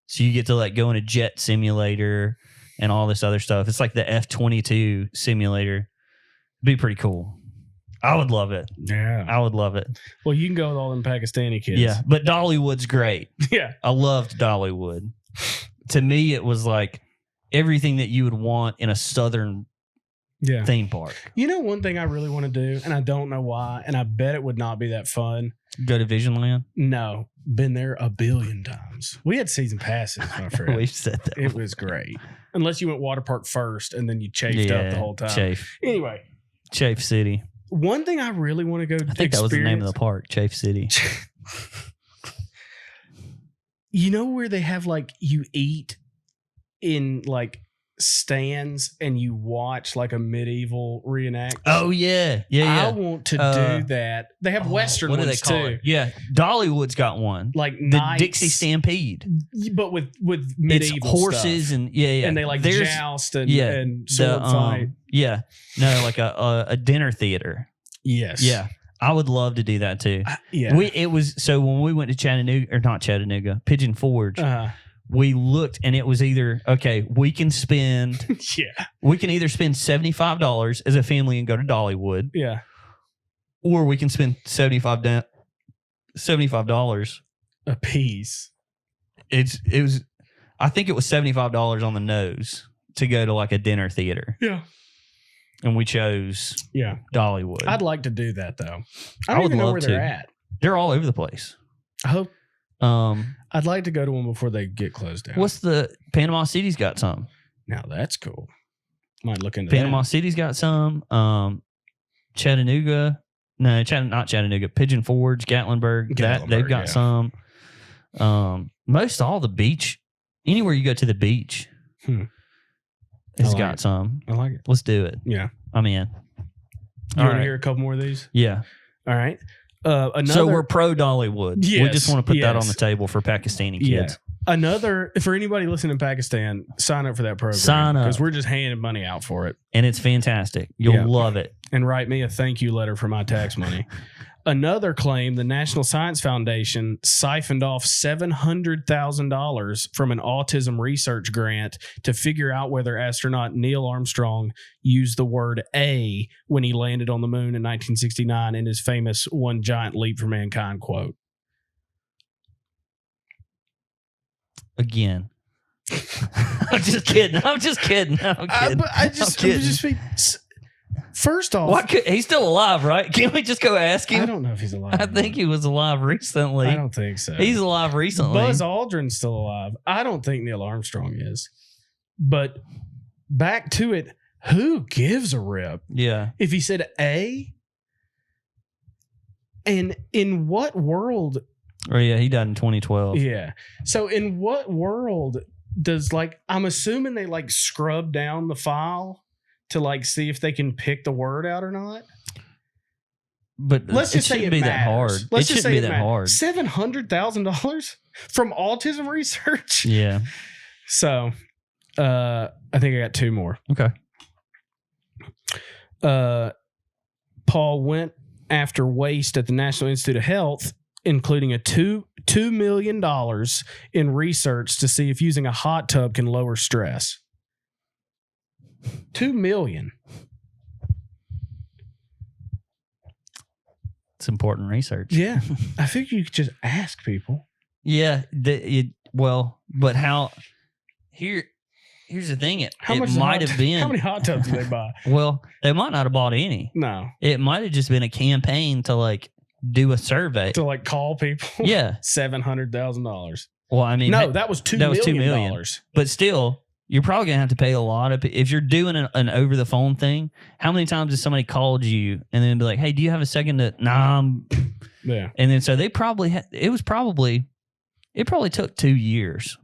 So you get to like go in a jet simulator and all this other stuff. It's like the F-22 simulator. It'd be pretty cool. I would love it. Yeah. I would love it. Well, you can go with all them Pakistani kids. Yeah. But Dollywood's great. Yeah. I loved Dollywood. To me, it was like everything that you would want in a southern Yeah. theme park. You know, one thing I really want to do, and I don't know why, and I bet it would not be that fun. Go to Visionland. No, been there a billion times. We had season passes, my friend. We've said that. It was great. Unless you went water park first and then you chafed up the whole time. Chafe. Anyway, Chafe City. one thing I really want to go I think that was the name of the park, Chafe City. You know where they have like you eat in like stands and you watch like a medieval reenact? Oh yeah. Yeah. I want to Uh, do that. They have Western what do ones they call too. it? Yeah. Dollywood's got one. Like The knights, Dixie Stampede. but with It's medieval horses stuff. and yeah. And they like There's- joust and, yeah, and sword fight. Yeah. No, like a dinner theater. Yes. Yeah. I would love to do that too. Yeah. When we went to Chattanooga, or not Chattanooga, Pigeon Forge, we looked and it was either, okay, we can either spend $75 as a family and go to Dollywood, Yeah. or we can spend $75 A piece. I think it was $75 on the nose to go to like a dinner theater. Yeah. And we chose Yeah. Dollywood. I'd like to do that though. I I don't would even know love where to. they're at. They're all over the place. I hope Um, I'd like to go to one before they get closed down. what's the Panama City's got some. Now that's cool. Might look into Panama that. City's got some. Chattanooga, no, not Chattanooga. Pigeon Forge, Gatlinburg. They've got yeah. some. Most all the beach, anywhere you go to the beach, has like got it. some. I like it. Let's do it. Yeah. I'm in. You All want to right. hear a couple more of these? Yeah. All right. Another, So we're pro Dollywood. We Yes, just want to put that on yes. the table for Pakistani Yeah. kids. For anybody listening in Pakistan, sign up for that program. Sign up. Because we're just handing money out for it. And it's fantastic. You'll love it. And write me a thank you letter for my tax money. Another claim, the National Science Foundation siphoned off $700,000 from an autism research grant to figure out whether astronaut Neil Armstrong used the word A when he landed on the moon in 1969 in his famous "One Giant Leap for Mankind" quote. Again. I'm just kidding. First off, he's still alive, right? Can't we just go ask him? I don't know if he's alive. I think he was alive recently. I don't think so. He's alive recently. Buzz Aldrin's still alive. I don't think Neil Armstrong is. But back to it, who gives a rip? Yeah. If he said A, and in what world? Oh, yeah, he died in 2012. Yeah. So in what world does, like, I'm assuming they like scrub down the file to like see if they can pick the word out or not. But let's just say it be matters. that hard. Let's it just shouldn't say be that hard. $700,000 from autism research. Yeah. So, I think I got two more. Okay. Paul went after waste at the National Institute of Health, including a $2 million in research to see if using a hot tub can lower stress. $2 million. It's important research. Yeah. I think you could just ask people. Yeah. But how? Here's the thing. It might have been. How many hot tubs did they buy? Well, they might not have bought any. No. It might have just been a campaign to like do a survey. To like call people? Yeah. $700,000. Well, I mean. No, that was $2 million. But still, you're probably going to have to pay a lot of, if you're doing an over the phone thing, how many times has somebody called you and then be like, hey, do you have a second to, yeah. And then so they probably, it probably took 2 years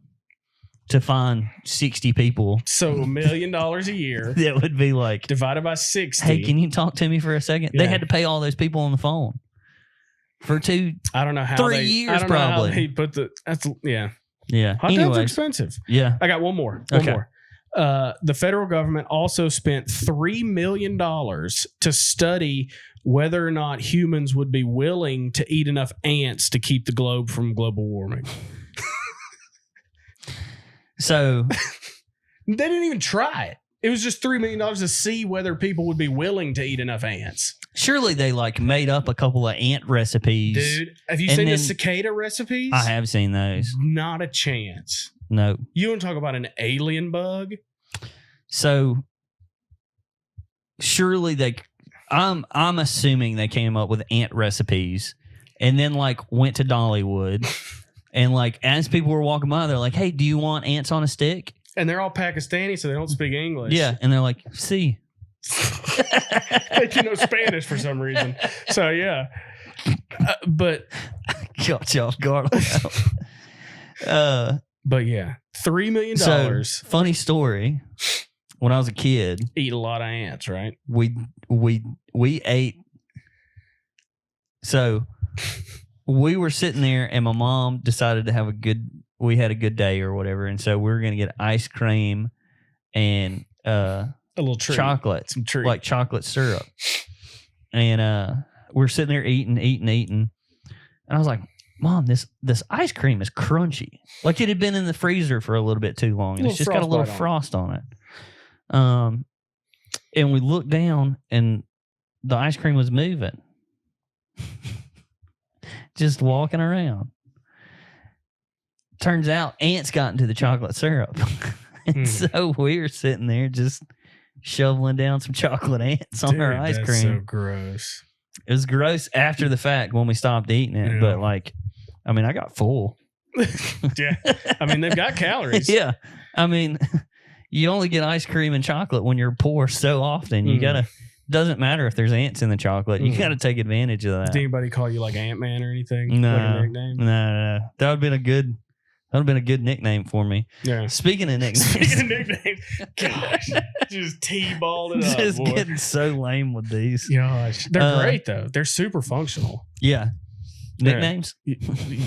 to find 60 people. So $1 million a year. That would be like. Divided by 60. Hey, can you talk to me for a second? Yeah. They had to pay all those people on the phone for I don't know how 3 years probably. He put yeah. Yeah. Hot tubs are expensive. Yeah. I got one more. One more. The federal government also spent $3 million to study whether or not humans would be willing to eat enough ants to keep the globe from global warming. So they didn't even try it. It was just $3 million to see whether people would be willing to eat enough ants. Surely they like made up a couple of ant recipes. Dude, have you seen the cicada recipes? I have seen those. Not a chance. No. You want to talk about an alien bug? So surely I'm assuming they came up with ant recipes and then like went to Dollywood and like as people were walking by, they're like, hey, do you want ants on a stick? And they're all Pakistani, so they don't speak English. Yeah. And they're like, see. They can know Spanish for some reason. So, yeah. But. Got you off guard. But, yeah. $3 million. So, funny story. When I was a kid. Eat a lot of ants, right? We ate. So, we were sitting there and my mom decided to we had a good day or whatever. And so we were going to get ice cream and a little treat. Chocolate, some treat. Like chocolate syrup. And we're sitting there eating. And I was like, Mom, this ice cream is crunchy. Like it had been in the freezer for a little bit too long. And it's just got a little frost on it. And we looked down and the ice cream was moving. Just walking around. Turns out ants got into the chocolate syrup. And so we were sitting there just shoveling down some chocolate ants on our ice cream. That's so gross. It was gross after the fact when we stopped eating it. Yeah. But like, I mean, I got full. Yeah. I mean, they've got calories. Yeah. I mean, you only get ice cream and chocolate when you're poor so often. You gotta. Doesn't matter if there's ants in the chocolate. You got to take advantage of that. Did anybody call you like Ant-Man or anything? No, like a nickname? No. That would have been a good nickname for me. Yeah. Speaking of nicknames, gosh, just T-balled it up. Just boy. Getting so lame with these. Gosh, they're great though. They're super functional. Yeah. Nicknames.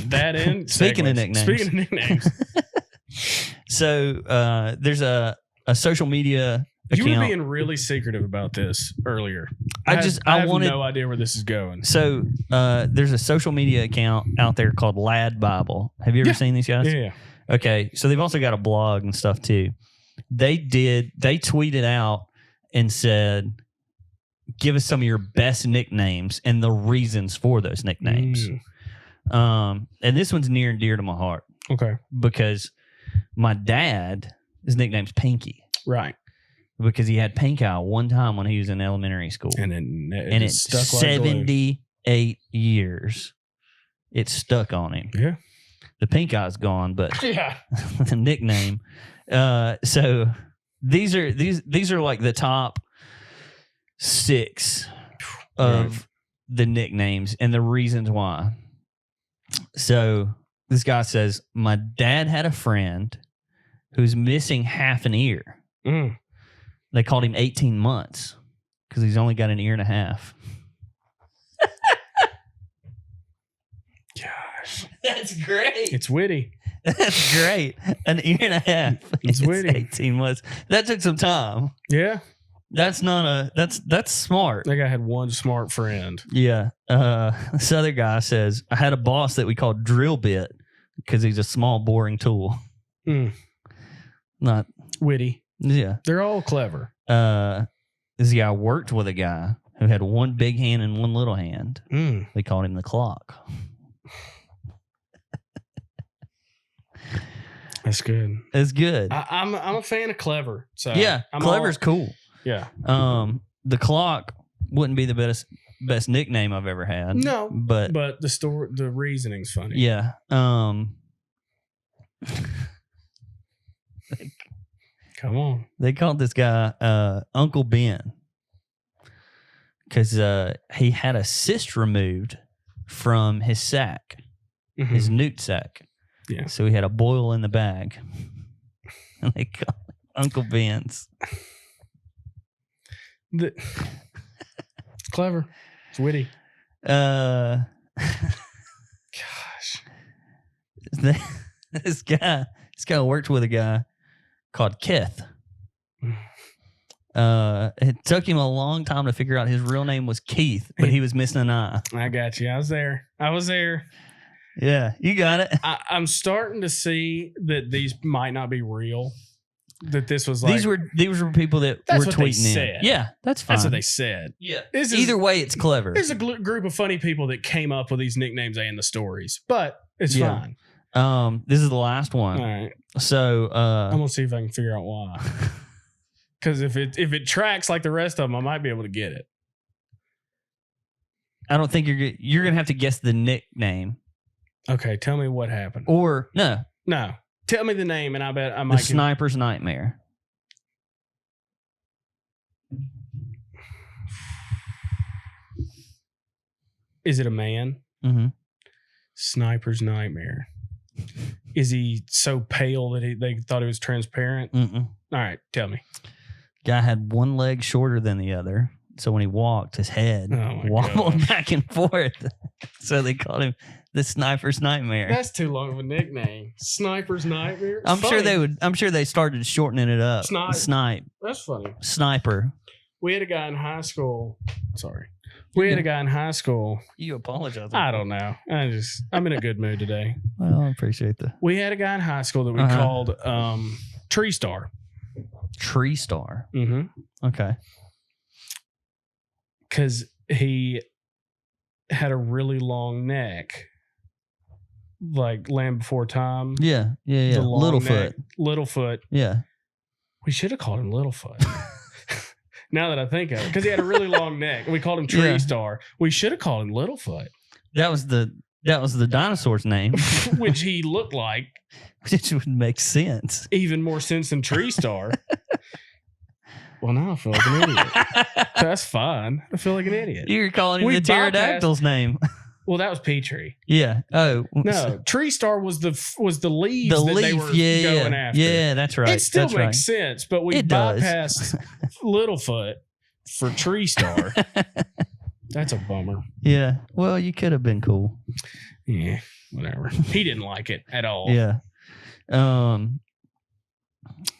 That in. Speaking of nicknames. So there's a social media account. You were being really secretive about this earlier. I have wanted no idea where this is going. So there's a social media account out there called Lad Bible. Have you ever seen these guys? Yeah. Okay, so they've also got a blog and stuff too. They tweeted out and said, give us some of your best nicknames and the reasons for those nicknames. And this one's near and dear to my heart. Okay. Because my dad, his nickname's Pinky. Right. Because he had pink eye one time when he was in elementary school. And it stuck stuck like 78 years. It stuck on him. Yeah. The pink eye's gone, but yeah. the nickname. So these are like the top 6 of the nicknames and the reasons why. So this guy says, my dad had a friend who's missing half an ear. They called him 18 months because he's only got an ear and a half. Gosh. That's great. It's witty. That's great. An ear and a half. It's witty. 18 months. That took some time. Yeah. That's smart. That guy had one smart friend. Yeah. This other guy says, I had a boss that we called Drill Bit because he's a small, boring tool. Not witty. Yeah. They're all clever. This guy worked with a guy who had one big hand and one little hand. They called him the clock. That's good. It's good. I'm a fan of clever. So yeah, clever's cool. Yeah. The clock wouldn't be the best nickname I've ever had. No, but the reasoning's funny. Yeah. Come on. They called this guy Uncle Ben because he had a cyst removed from his sack, his newt sack. Yeah. So he had a boil in the bag. And they called him Uncle Ben's. It's clever. It's witty. Gosh. This guy worked with a guy called Keth. It took him a long time to figure out his real name was Keith, but he was missing an eye. I got you. I was there. Yeah, you got it. I'm starting to see that these might not be real. That this was like these were people that were tweeting said. Yeah, that's fine. That's what they said. Yeah. Either way, it's clever. There's a group of funny people that came up with these nicknames and the stories, but it's fine. This is the last one. All right. So I'm gonna see if I can figure out why. Because if it tracks like the rest of them, I might be able to get it. I don't think you're gonna have to guess the nickname. Okay, tell me what happened. Or no. Tell me the name, and I bet I might. The Sniper's Nightmare. Is it a man? Mm-hmm. Sniper's Nightmare. Is he so pale that they thought he was transparent? Mm-mm. All right, tell me. Guy had one leg shorter than the other, so when he walked, his head wobbled back and forth. So they called him the Sniper's Nightmare. That's too long of a nickname. Sniper's Nightmare. I'm sure they started shortening it up. Snipe. That's funny. Sniper. We had a guy in high school. Sorry. We had a guy in high school. You apologize. I don't know. I'm in a good mood today. Well, I appreciate that. We had a guy in high school that we called Tree Star. Tree Star. Mm-hmm. Okay. Because he had a really long neck. Like Land Before Time. Yeah. Littlefoot. Yeah. We should have called him Littlefoot. Now that I think of it, because he had a really long neck, we called him Tree Star. We should have called him Littlefoot. That was the dinosaur's name, which he looked like. Which would make sense. Even more sense than Tree Star. Well, now I feel like an idiot. That's fine. I feel like an idiot. You're calling him the pterodactyl's name. Well, that was Petrie. Yeah. Oh no, Tree Star was the leaves that they were going after. Yeah, that's right. It still makes sense, but we bypassed Littlefoot for Tree Star. That's a bummer. Yeah. Well, you could have been cool. Yeah. Whatever. He didn't like it at all. Yeah.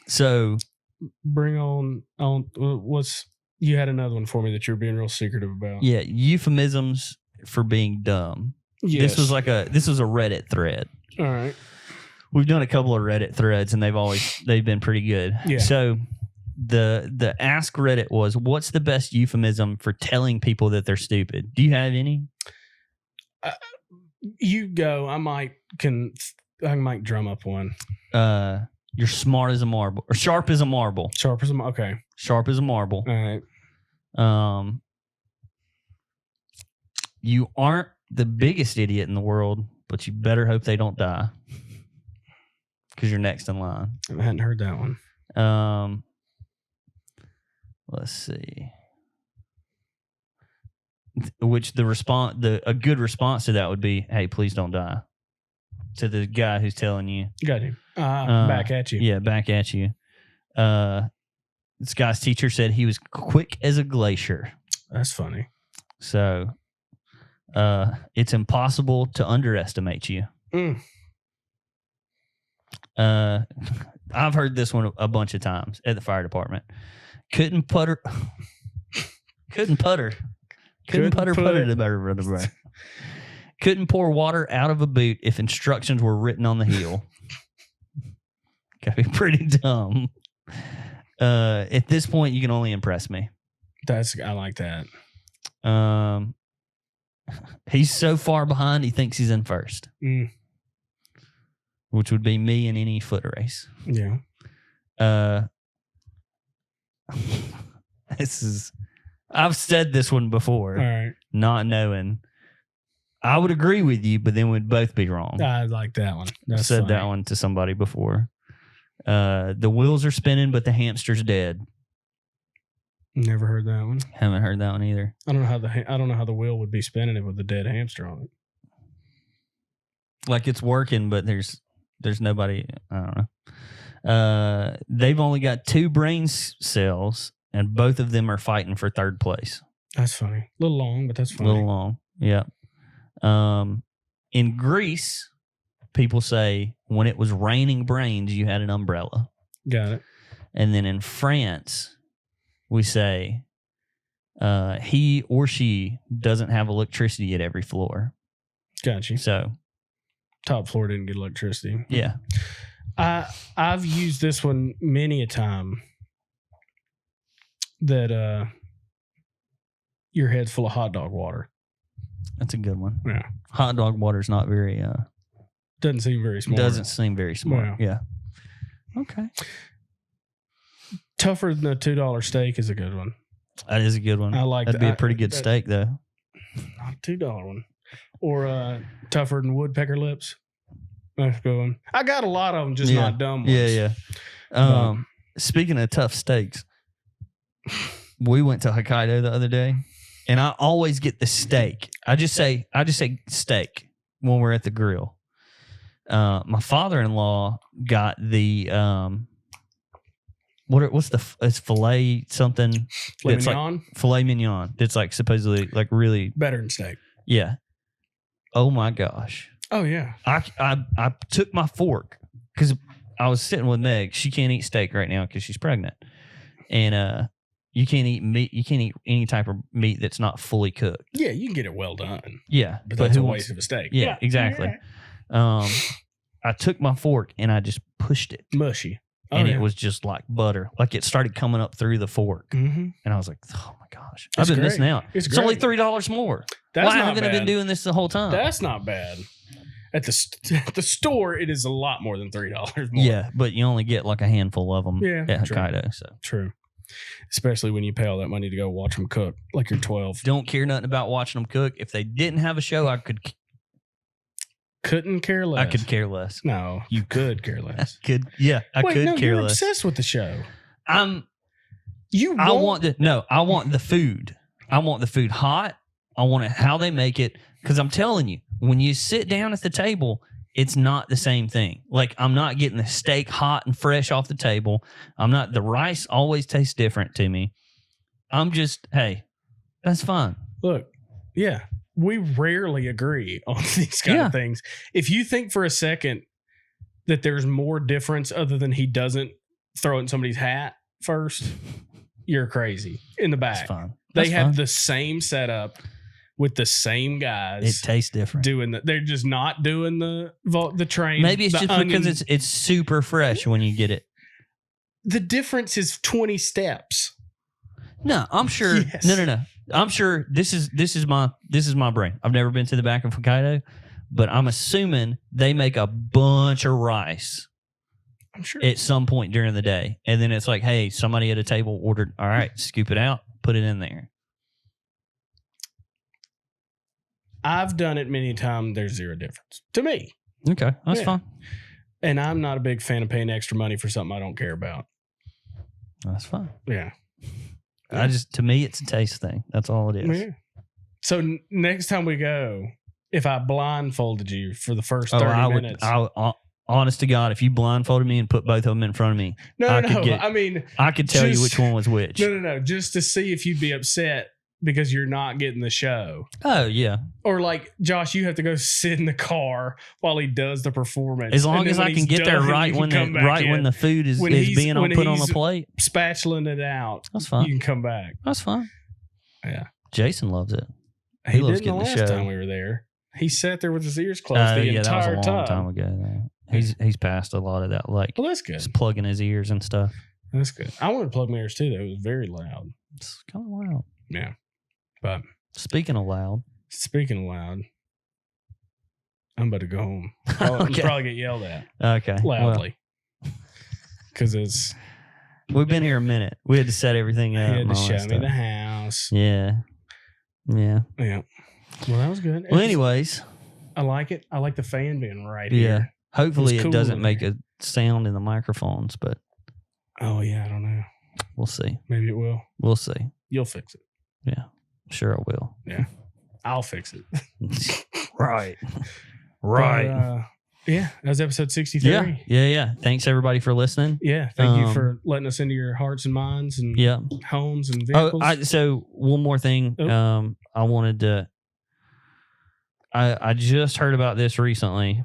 So Bring on what's you had another one for me that you were being real secretive about. yeah, euphemisms for being dumb. Yes. This was a Reddit thread. All right. We've done a couple of Reddit threads and they've been pretty good. Yeah. So the ask Reddit was, what's the best euphemism for telling people that they're stupid? Do you have any? You go. I might drum up one. You're smart as a marble, or sharp as a marble. Sharp as a okay. Sharp as a marble. All right. You aren't the biggest idiot in the world, but you better hope they don't die, because you're next in line. I hadn't heard that one. Let's see. Which a good response to that would be, "Hey, please don't die." To the guy who's telling you. Got you. Back at you. Yeah, back at you. This guy's teacher said he was quick as a glacier. That's funny. So, it's impossible to underestimate you. I've heard this one a bunch of times at the fire department. Couldn't putter. Couldn't pour water out of a boot if instructions were written on the heel. Gotta be pretty dumb. At this point, you can only impress me. I like that. He's so far behind, he thinks he's in first. Which would be me in any foot race. Yeah. I've said this one before. All right. Not knowing. I would agree with you, but then we'd both be wrong. I like that one. I said that one to somebody before. The wheels are spinning, but the hamster's dead. Never heard that one. Haven't heard that one either. I don't know how the wheel would be spinning with a dead hamster on it. Like it's working, but there's nobody. I don't know. They've only got 2 brain cells, and both of them are fighting for third place. That's funny. A little long, but that's funny. A little long. Yeah. In Greece, people say when it was raining brains, you had an umbrella. Got it. And then in France, we say he or she doesn't have electricity at every floor. Got you. So top floor didn't get electricity. Yeah. I've used this one many a time. That your head's full of hot dog water. That's a good one. Yeah. Hot dog water's not very doesn't seem very smart. Doesn't seem very smart. Yeah. Okay. Tougher than a $2 steak is a good one. That is a good one. I like that'd be a pretty good steak though. Not a $2 one. Or tougher than woodpecker lips. That's a good one. I got a lot of them, just not dumb ones. Yeah. Speaking of tough steaks, we went to Hokkaido the other day, and I always get the steak. I just say steak when we're at the grill. My father-in-law got the it's filet something. Filet it's mignon? Like filet mignon. It's like supposedly like really better than steak. Yeah. Oh my gosh. Oh yeah. I took my fork because I was sitting with Meg. She can't eat steak right now because she's pregnant, and you can't eat meat. You can't eat any type of meat that's not fully cooked. Yeah, you can get it well done. Yeah, but that's a waste of a steak. Yeah, exactly. I took my fork and I just pushed it. Mushy. And it was just like butter. Like it started coming up through the fork. Mm-hmm. And I was like, oh my gosh. I've been missing out. It's only $3 more. Why haven't I been doing this the whole time? That's not bad. At the store, it is a lot more than $3 more. Yeah, but you only get like a handful of them at Hokkaido. True. So true. Especially when you pay all that money to go watch them cook like you're 12. Don't care nothing about watching them cook. If they didn't have a show, I couldn't care less. I could care less. No, you could care less. I could care you're less. Obsessed with the show. I want the food. I want the food hot. I want it how they make it. Because I'm telling you, when you sit down at the table, it's not the same thing. Like I'm not getting the steak hot and fresh off the table. The rice always tastes different to me. I'm just, hey, that's fine. Look, yeah. We rarely agree on these kind of things. If you think for a second that there's more difference other than he doesn't throw it in somebody's hat first, you're crazy. In the back. That's fine. They have the same setup with the same guys. It tastes different. They're just not doing the train. Maybe it's just because it's super fresh when you get it. The difference is 20 steps. No, I'm sure. Yes. No. I'm sure this is my brain. I've never been to the back of Hokkaido, but I'm assuming they make a bunch of rice. I'm sure at some point during the day, and then it's like, hey, somebody at a table ordered. All right, scoop it out, put it in there. I've done it many times. There's zero difference to me. Okay, that's fine. And I'm not a big fan of paying extra money for something I don't care about. That's fine. Yeah. To me, it's a taste thing. That's all it is. Yeah. So next time we go, if I blindfolded you for the first 30 minutes. Honest to God, if you blindfolded me and put both of them in front of me, I could tell you which one was which. No. Just to see if you'd be upset because you're not getting the show. Oh, yeah. Or like, Josh, you have to go sit in the car while he does the performance. As long as I can get there right when the food is being put on the plate. Spatulaing it out. That's fine. You can come back. That's fine. Yeah. Jason loves it. He loves getting the show. Last time we were there. He sat there with his ears closed the entire that was a long time ago. He's passed a lot of that. Like, well, that's good. Just plugging his ears and stuff. That's good. I wanted to plug my ears too, though. It was very loud. It's kind of loud. Yeah. But speaking of loud, I'm about to go home. I'll probably get yelled at. Okay. Loudly. Because we've been here a minute. We had to set everything up. He had to show me the house. Yeah. Well, that was good. Well, anyways. I like it. I like the fan being right here. Yeah. Hopefully it doesn't make a sound in the microphones, but. Oh, yeah. I don't know. We'll see. Maybe it will. We'll see. You'll fix it. Yeah. Sure I will. Yeah. I'll fix it. Right. But, yeah. That was episode 63. Yeah. Thanks everybody for listening. Yeah. Thank you for letting us into your hearts and minds and homes and vehicles. So one more thing. I wanted to. I just heard about this recently.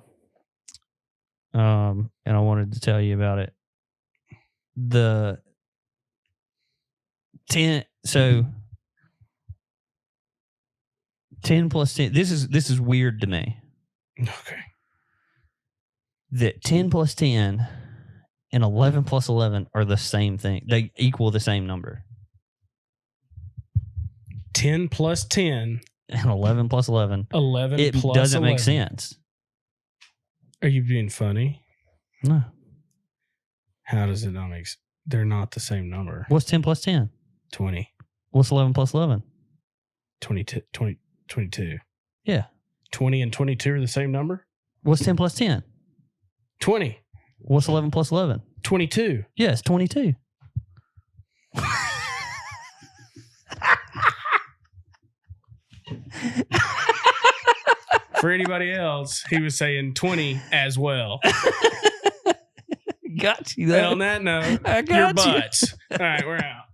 And I wanted to tell you about it. The 10 plus 10. This is weird to me. Okay. That 10 plus 10 and 11 plus 11 are the same thing. They equal the same number. 10 plus 10 and 11 plus 11. 11 it plus doesn't 11. make sense. Are you being funny? No. How does it not make sense? They're not the same number. What's 10 plus 10? 20. What's 11 plus 11? 22. Yeah. 20 and 22 are the same number? What's 10 plus 10? 20. What's 11 plus 11? 22. Yes, 22. For anybody else, he was saying 20 as well. Got you there. And on that note, I got your you. butts. All right, we're out.